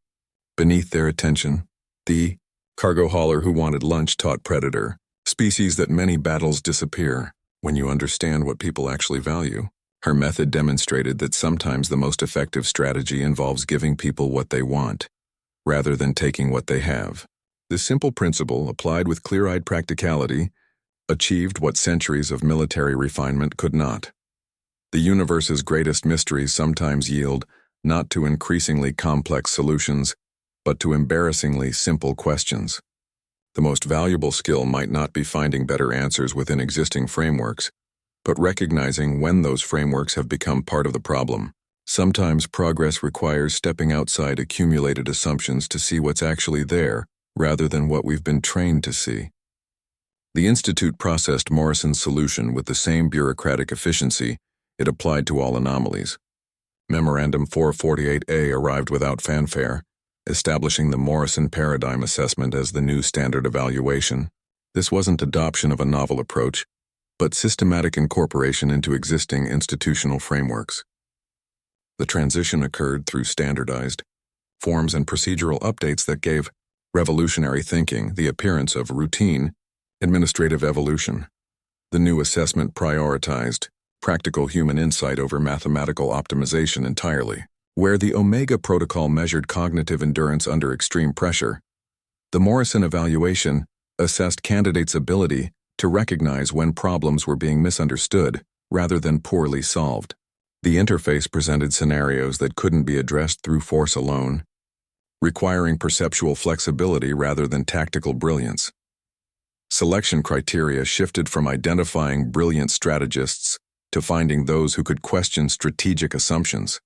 [SPEAKER 1] beneath their attention. The cargo hauler who wanted lunch taught predator species that many battles disappear when you understand what people actually value. Her method demonstrated that sometimes the most effective strategy involves giving people what they want, rather than taking what they have. This simple principle, applied with clear-eyed practicality, achieved what centuries of military refinement could not. The universe's greatest mysteries sometimes yield not to increasingly complex solutions, but to embarrassingly simple questions. The most valuable skill might not be finding better answers within existing frameworks, but recognizing when those frameworks have become part of the problem. Sometimes progress requires stepping outside accumulated assumptions to see what's actually there, rather than what we've been trained to see. The Institute processed Morrison's solution with the same bureaucratic efficiency it applied to all anomalies. Memorandum 448A arrived without fanfare, establishing the Morrison Paradigm Assessment as the new standard evaluation. This wasn't adoption of a novel approach, but systematic incorporation into existing institutional frameworks. The transition occurred through standardized forms and procedural updates that gave revolutionary thinking the appearance of routine administrative evolution. The new assessment prioritized practical human insight over mathematical optimization entirely. Where the Omega Protocol measured cognitive endurance under extreme pressure, the Morrison evaluation assessed candidates' ability to recognize when problems were being misunderstood rather than poorly solved. The interface presented scenarios that couldn't be addressed through force alone, requiring perceptual flexibility rather than tactical brilliance. Selection criteria shifted from identifying brilliant strategists to finding those who could question strategic assumptions.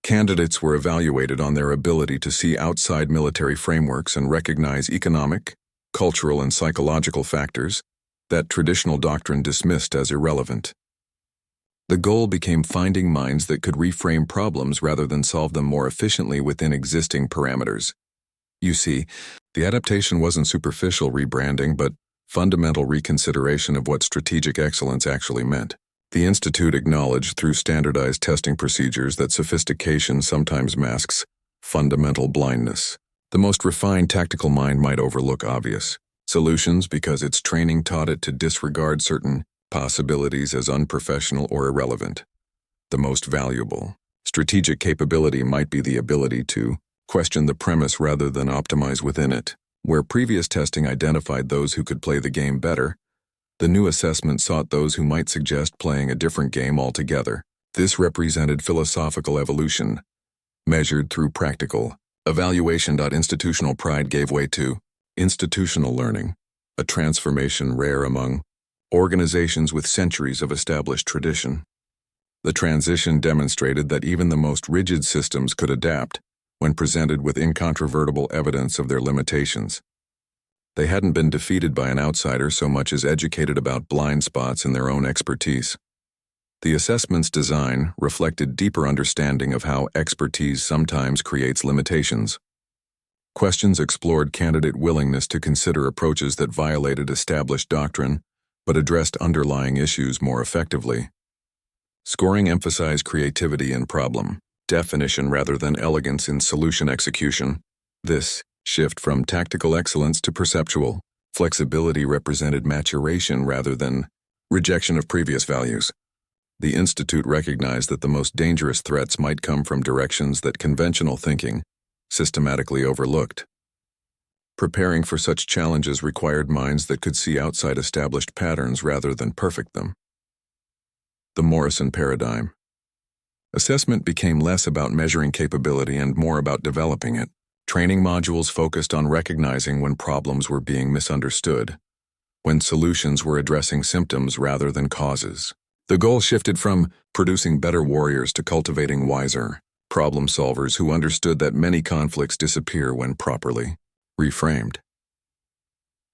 [SPEAKER 1] Candidates were evaluated on their ability to see outside military frameworks and recognize economic, cultural, and psychological factors that traditional doctrine dismissed as irrelevant. The goal became finding minds that could reframe problems rather than solve them more efficiently within existing parameters. You see, the adaptation wasn't superficial rebranding, but fundamental reconsideration of what strategic excellence actually meant. The Institute acknowledged through standardized testing procedures that sophistication sometimes masks fundamental blindness. The most refined tactical mind might overlook obvious solutions because its training taught it to disregard certain possibilities as unprofessional or irrelevant. The most valuable strategic capability might be the ability to question the premise rather than optimize within it. Where previous testing identified those who could play the game better, the new assessment sought those who might suggest playing a different game altogether. This represented philosophical evolution, measured through practical evaluation. Institutional pride gave way to institutional learning, a transformation rare among organizations with centuries of established tradition. The transition demonstrated that even the most rigid systems could adapt when presented with incontrovertible evidence of their limitations. They hadn't been defeated by an outsider so much as educated about blind spots in their own expertise. The assessment's design reflected deeper understanding of how expertise sometimes creates limitations. Questions explored candidate willingness to consider approaches that violated established doctrine but addressed underlying issues more effectively. Scoring emphasized creativity in problem definition rather than elegance in solution execution. This shift from tactical excellence to perceptual flexibility represented maturation rather than rejection of previous values. The Institute recognized that the most dangerous threats might come from directions that conventional thinking systematically overlooked. Preparing for such challenges required minds that could see outside established patterns rather than perfect them. The Morrison paradigm. Assessment became less about measuring capability and more about developing it. Training modules focused on recognizing when problems were being misunderstood, when solutions were addressing symptoms rather than causes. The goal shifted from producing better warriors to cultivating wiser problem solvers who understood that many conflicts disappear when properly reframed.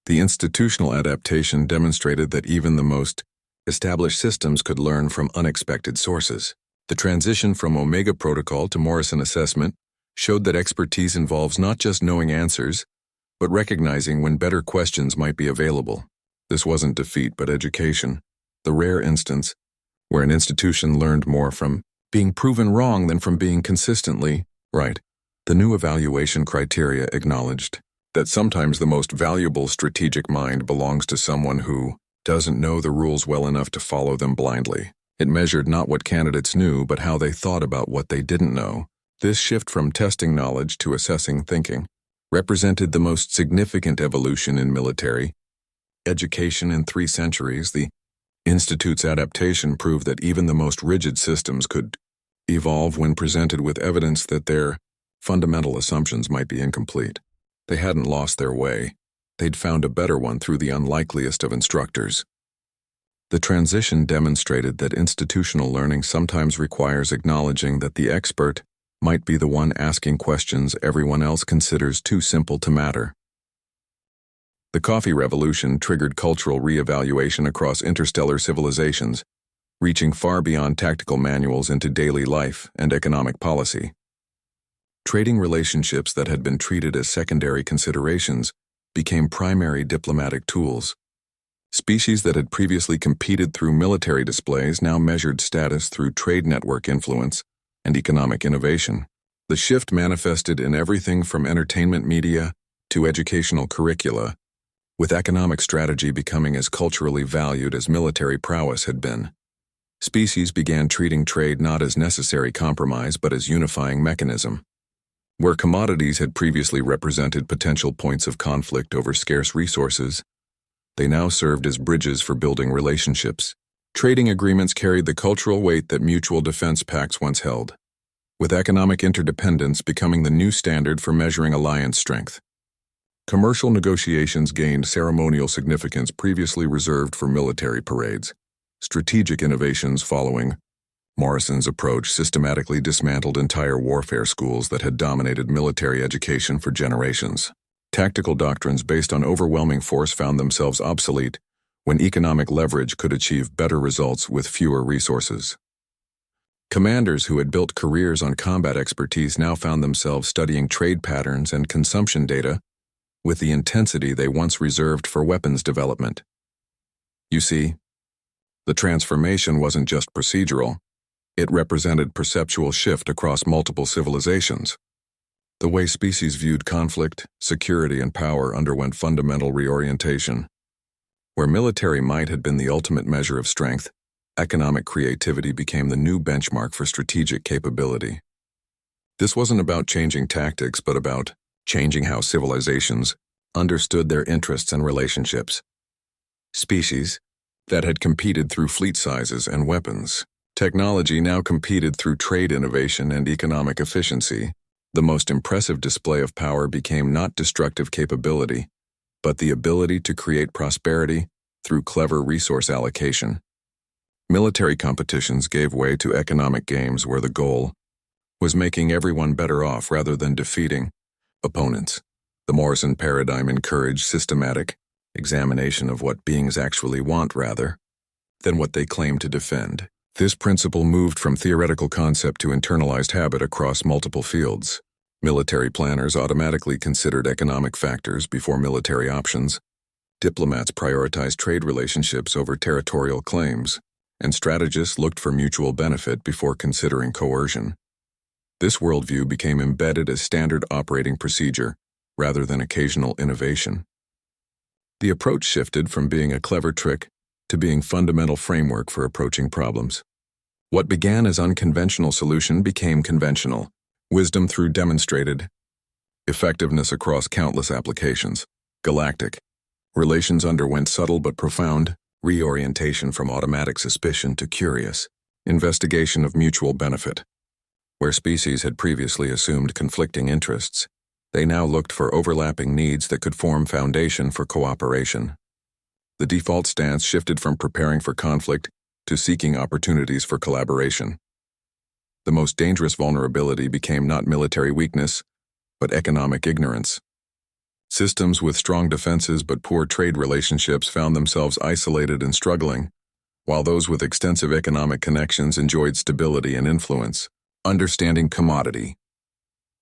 [SPEAKER 1] The institutional adaptation demonstrated that even the most established systems could learn from unexpected sources. The transition from Omega Protocol to Morrison assessment showed that expertise involves not just knowing answers, but recognizing when better questions might be available. This wasn't defeat but education, the rare instance where an institution learned more from being proven wrong than from being consistently right. The new evaluation criteria acknowledged that sometimes the most valuable strategic mind belongs to someone who doesn't know the rules well enough to follow them blindly. It measured not what candidates knew, but how they thought about what they didn't know. This shift from testing knowledge to assessing thinking represented the most significant evolution in military education in 3 centuries. The Institute's adaptation proved that even the most rigid systems could evolve when presented with evidence that their fundamental assumptions might be incomplete. They hadn't lost their way. They'd found a better one through the unlikeliest of instructors. The transition demonstrated that institutional learning sometimes requires acknowledging that the expert might be the one asking questions everyone else considers too simple to matter. The coffee revolution triggered cultural re-evaluation across interstellar civilizations, reaching far beyond tactical manuals into daily life and economic policy. Trading relationships that had been treated as secondary considerations became primary diplomatic tools. Species that had previously competed through military displays now measured status through trade network influence and economic innovation. The shift manifested in everything from entertainment media to educational curricula, with economic strategy becoming as culturally valued as military prowess had been. Species began treating trade not as necessary compromise but as unifying mechanism. Where commodities had previously represented potential points of conflict over scarce resources, they now served as bridges for building relationships. Trading agreements carried the cultural weight that mutual defense pacts once held, with economic interdependence becoming the new standard for measuring alliance strength. Commercial negotiations gained ceremonial significance previously reserved for military parades. Strategic innovations following Morrison's approach systematically dismantled entire warfare schools that had dominated military education for generations. Tactical doctrines based on overwhelming force found themselves obsolete when economic leverage could achieve better results with fewer resources. Commanders who had built careers on combat expertise now found themselves studying trade patterns and consumption data with the intensity they once reserved for weapons development. You see, the transformation wasn't just procedural. It represented perceptual shift across multiple civilizations. The way species viewed conflict, security, and power underwent fundamental reorientation. Where military might had been the ultimate measure of strength, economic creativity became the new benchmark for strategic capability. This wasn't about changing tactics, but about changing how civilizations understood their interests and relationships. Species that had competed through fleet sizes and weapons. Technology now competed through trade innovation and economic efficiency. The most impressive display of power became not destructive capability, but the ability to create prosperity through clever resource allocation. Military competitions gave way to economic games where the goal was making everyone better off rather than defeating opponents. The Morrison paradigm encouraged systematic examination of what beings actually want rather than what they claim to defend. This principle moved from theoretical concept to internalized habit across multiple fields. Military planners automatically considered economic factors before military options. Diplomats prioritized trade relationships over territorial claims, and strategists looked for mutual benefit before considering coercion. This worldview became embedded as standard operating procedure rather than occasional innovation. The approach shifted from being a clever trick to being fundamental framework for approaching problems. What began as unconventional solution became conventional. Wisdom through demonstrated effectiveness across countless applications. Galactic relations underwent subtle but profound reorientation from automatic suspicion to curious investigation of mutual benefit. Where species had previously assumed conflicting interests, they now looked for overlapping needs that could form foundation for cooperation. The default stance shifted from preparing for conflict to seeking opportunities for collaboration. The most dangerous vulnerability became not military weakness, but economic ignorance. Systems with strong defenses but poor trade relationships found themselves isolated and struggling, while those with extensive economic connections enjoyed stability and influence. Understanding commodity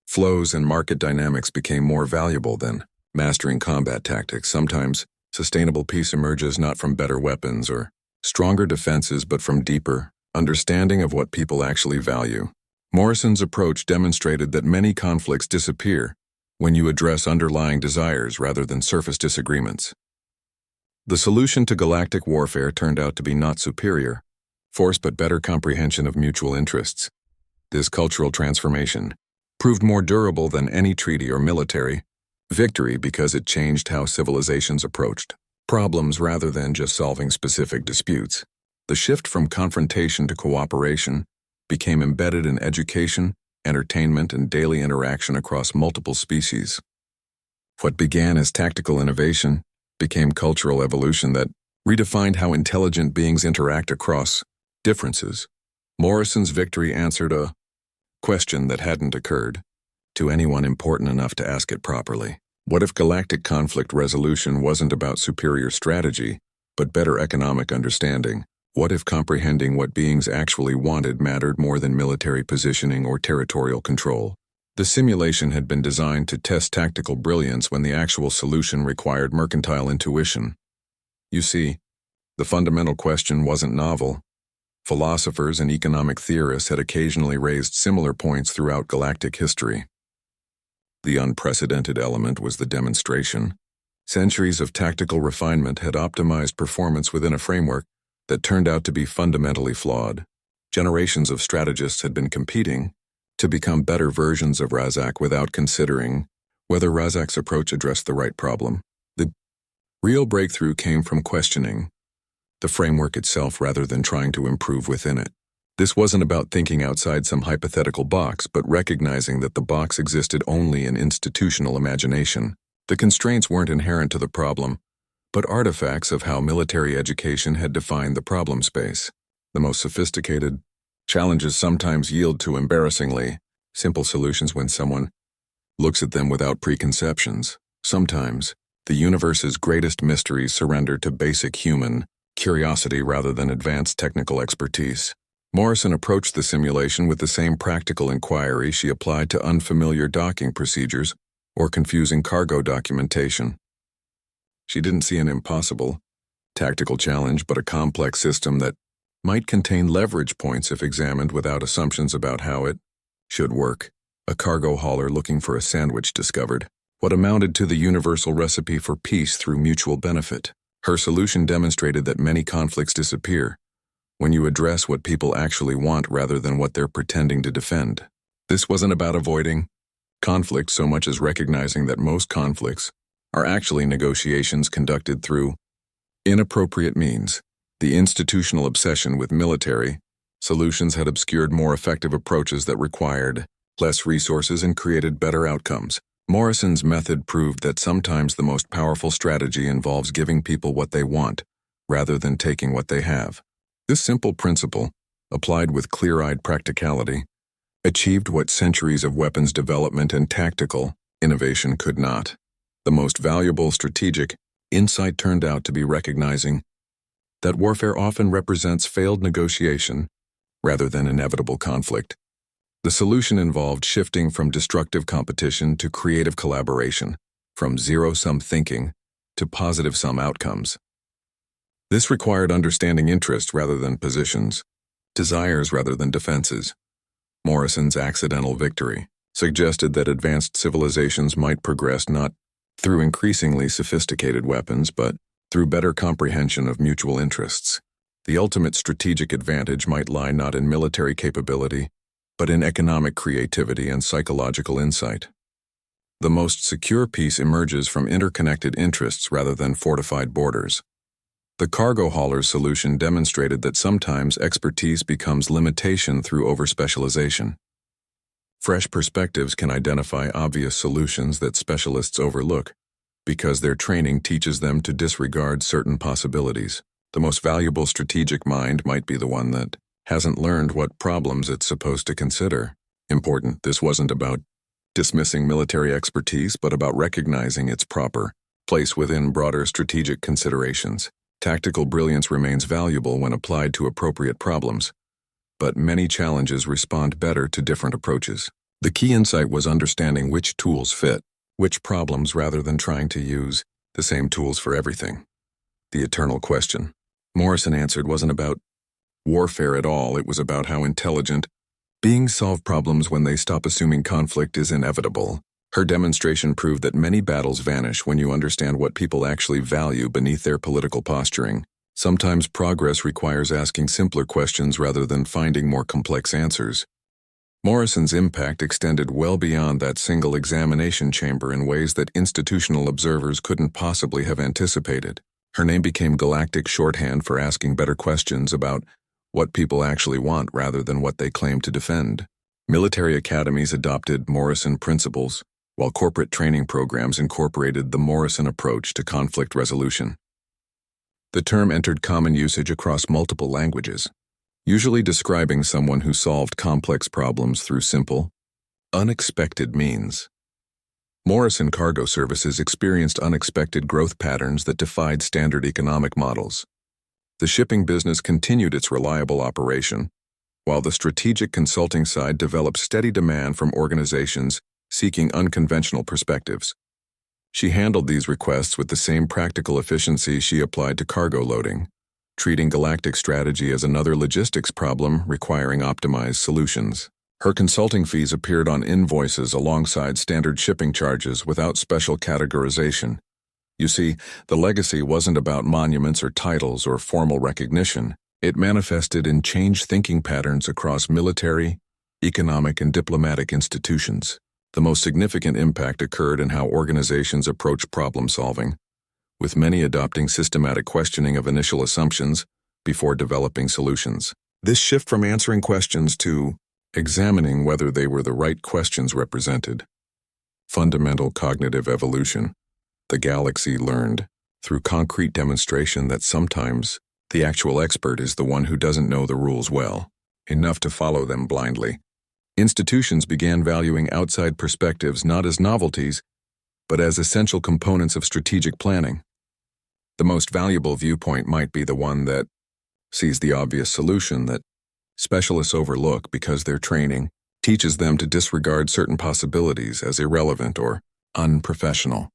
[SPEAKER 1] flows and market dynamics became more valuable than mastering combat tactics. Sometimes, sustainable peace emerges not from better weapons or stronger defenses but from deeper understanding of what people actually value. Morrison's approach demonstrated that many conflicts disappear when you address underlying desires rather than surface disagreements. The solution to galactic warfare turned out to be not superior force but better comprehension of mutual interests. This cultural transformation proved more durable than any treaty or military victory because it changed how civilizations approached problems rather than just solving specific disputes. The shift from confrontation to cooperation became embedded in education, entertainment, and daily interaction across multiple species. What began as tactical innovation became cultural evolution that redefined how intelligent beings interact across differences. Morrison's victory answered a question that hadn't occurred to anyone important enough to ask it properly. What if galactic conflict resolution wasn't about superior strategy, but better economic understanding? What if comprehending what beings actually wanted mattered more than military positioning or territorial control? The simulation had been designed to test tactical brilliance when the actual solution required mercantile intuition. You see, the fundamental question wasn't novel. Philosophers and economic theorists had occasionally raised similar points throughout galactic history. The unprecedented element was the demonstration. Centuries of tactical refinement had optimized performance within a framework that turned out to be fundamentally flawed. Generations of strategists had been competing, to become better versions of Razak without considering whether Razak's approach addressed the right problem. The real breakthrough came from questioning the framework itself rather than trying to improve within it. This wasn't about thinking outside some hypothetical box, but recognizing that the box existed only in institutional imagination. The constraints weren't inherent to the problem, but artifacts of how military education had defined the problem space. The most sophisticated challenges sometimes yield to embarrassingly simple solutions when someone looks at them without preconceptions. Sometimes, the universe's greatest mysteries surrender to basic human curiosity rather than advanced technical expertise. Morrison approached the simulation with the same practical inquiry she applied to unfamiliar docking procedures or confusing cargo documentation. She didn't see an impossible, tactical challenge, but a complex system that might contain leverage points if examined without assumptions about how it should work. A cargo hauler looking for a sandwich discovered what amounted to the universal recipe for peace through mutual benefit. Her solution demonstrated that many conflicts disappear when you address what people actually want rather than what they're pretending to defend. This wasn't about avoiding conflict so much as recognizing that most conflicts are actually negotiations conducted through inappropriate means. The institutional obsession with military solutions had obscured more effective approaches that required less resources and created better outcomes. Morrison's method proved that sometimes the most powerful strategy involves giving people what they want rather than taking what they have. This simple principle, applied with clear-eyed practicality, achieved what centuries of weapons development and tactical innovation could not. The most valuable strategic insight turned out to be recognizing that warfare often represents failed negotiation rather than inevitable conflict. The solution involved shifting from destructive competition to creative collaboration, from zero-sum thinking to positive-sum outcomes. This required understanding interests rather than positions, desires rather than defenses. Morrison's accidental victory suggested that advanced civilizations might progress not through increasingly sophisticated weapons, but through better comprehension of mutual interests. The ultimate strategic advantage might lie not in military capability, but in economic creativity and psychological insight. The most secure peace emerges from interconnected interests rather than fortified borders. The cargo hauler's solution demonstrated that sometimes expertise becomes limitation through overspecialization. Fresh perspectives can identify obvious solutions that specialists overlook, because their training teaches them to disregard certain possibilities. The most valuable strategic mind might be the one that hasn't learned what problems it's supposed to consider. Important, this wasn't about dismissing military expertise, but about recognizing its proper place within broader strategic considerations. Tactical brilliance remains valuable when applied to appropriate problems, but many challenges respond better to different approaches. The key insight was understanding which tools fit which problems rather than trying to use the same tools for everything. The eternal question Morrison answered wasn't about warfare at all. It was about how intelligent beings solve problems when they stop assuming conflict is inevitable. Her demonstration proved that many battles vanish when you understand what people actually value beneath their political posturing. Sometimes progress requires asking simpler questions rather than finding more complex answers. Morrison's impact extended well beyond that single examination chamber in ways that institutional observers couldn't possibly have anticipated. Her name became galactic shorthand for asking better questions about what people actually want rather than what they claim to defend. Military academies adopted Morrison principles, while corporate training programs incorporated the Morrison approach to conflict resolution. The term entered common usage across multiple languages, usually describing someone who solved complex problems through simple, unexpected means. Morrison Cargo Services experienced unexpected growth patterns that defied standard economic models. The shipping business continued its reliable operation, while the strategic consulting side developed steady demand from organizations seeking unconventional perspectives. She handled these requests with the same practical efficiency she applied to cargo loading, treating galactic strategy as another logistics problem requiring optimized solutions. Her consulting fees appeared on invoices alongside standard shipping charges without special categorization. You see, the legacy wasn't about monuments or titles or formal recognition. It manifested in changed thinking patterns across military, economic and diplomatic institutions. The most significant impact occurred in how organizations approach problem solving, with many adopting systematic questioning of initial assumptions before developing solutions. This shift from answering questions to examining whether they were the right questions represented fundamental cognitive evolution. The galaxy learned, through concrete demonstration, that sometimes the actual expert is the one who doesn't know the rules well enough to follow them blindly. Institutions began valuing outside perspectives not as novelties, but as essential components of strategic planning. The most valuable viewpoint might be the one that sees the obvious solution that specialists overlook because their training teaches them to disregard certain possibilities as irrelevant or unprofessional.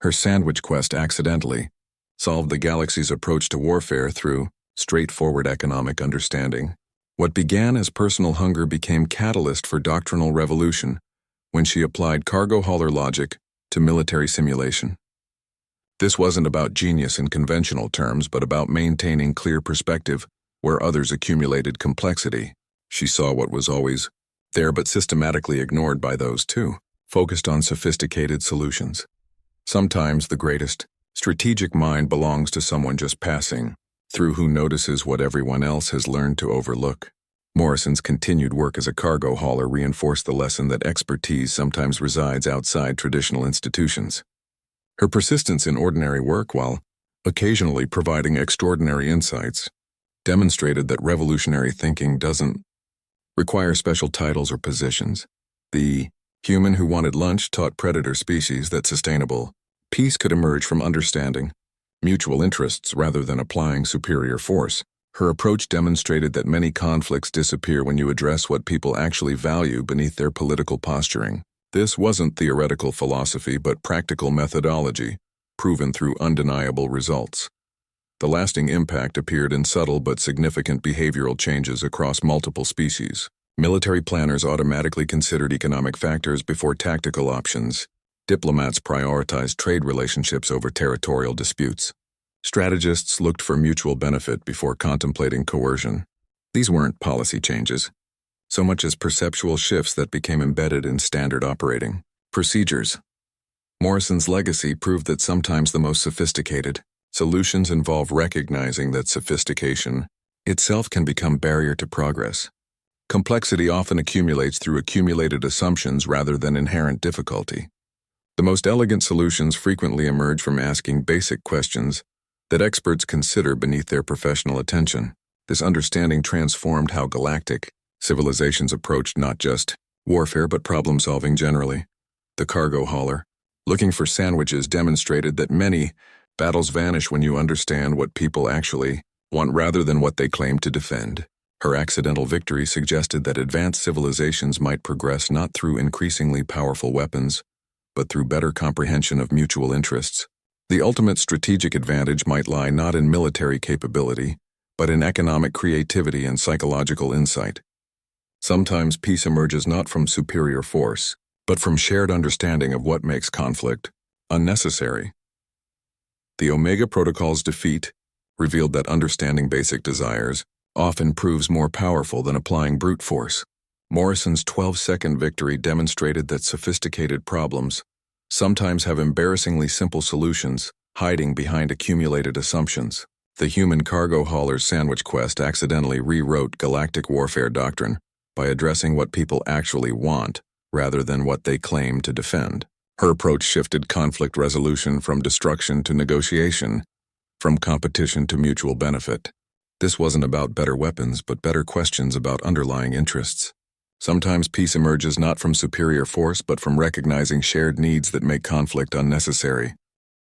[SPEAKER 1] Her sandwich quest accidentally solved the galaxy's approach to warfare through straightforward economic understanding. What began as personal hunger became catalyst for doctrinal revolution when she applied cargo hauler logic to military simulation. This wasn't about genius in conventional terms, but about maintaining clear perspective where others accumulated complexity. She saw what was always there but systematically ignored by those too, focused on sophisticated solutions. Sometimes the greatest strategic mind belongs to someone just passing through who notices what everyone else has learned to overlook. Morrison's continued work as a cargo hauler reinforced the lesson that expertise sometimes resides outside traditional institutions. Her persistence in ordinary work, while occasionally providing extraordinary insights, demonstrated that revolutionary thinking doesn't require special titles or positions. The human who wanted lunch taught predator species that sustainable peace could emerge from understanding mutual interests rather than applying superior force. Her approach demonstrated that many conflicts disappear when you address what people actually value beneath their political posturing. This wasn't theoretical philosophy but practical methodology, proven through undeniable results. The lasting impact appeared in subtle but significant behavioral changes across multiple species. Military planners automatically considered economic factors before tactical options. Diplomats prioritized trade relationships over territorial disputes. Strategists looked for mutual benefit before contemplating coercion. These weren't policy changes, so much as perceptual shifts that became embedded in standard operating procedures. Morrison's legacy proved that sometimes the most sophisticated solutions involve recognizing that sophistication itself can become barrier to progress. Complexity often accumulates through accumulated assumptions rather than inherent difficulty. The most elegant solutions frequently emerge from asking basic questions that experts consider beneath their professional attention. This understanding transformed how galactic civilizations approached not just warfare but problem-solving generally. The cargo hauler, looking for sandwiches, demonstrated that many battles vanish when you understand what people actually want rather than what they claim to defend. Her accidental victory suggested that advanced civilizations might progress not through increasingly powerful weapons, but through better comprehension of mutual interests. The ultimate strategic advantage might lie not in military capability, but in economic creativity and psychological insight. Sometimes peace emerges not from superior force, but from shared understanding of what makes conflict unnecessary. The Omega Protocol's defeat revealed that understanding basic desires often proves more powerful than applying brute force. Morrison's 12-second victory demonstrated that sophisticated problems sometimes have embarrassingly simple solutions hiding behind accumulated assumptions. The human cargo hauler's sandwich quest accidentally rewrote galactic warfare doctrine by addressing what people actually want rather than what they claim to defend. Her approach shifted conflict resolution from destruction to negotiation, from competition to mutual benefit. This wasn't about better weapons, but better questions about underlying interests. Sometimes peace emerges not from superior force, but from recognizing shared needs that make conflict unnecessary.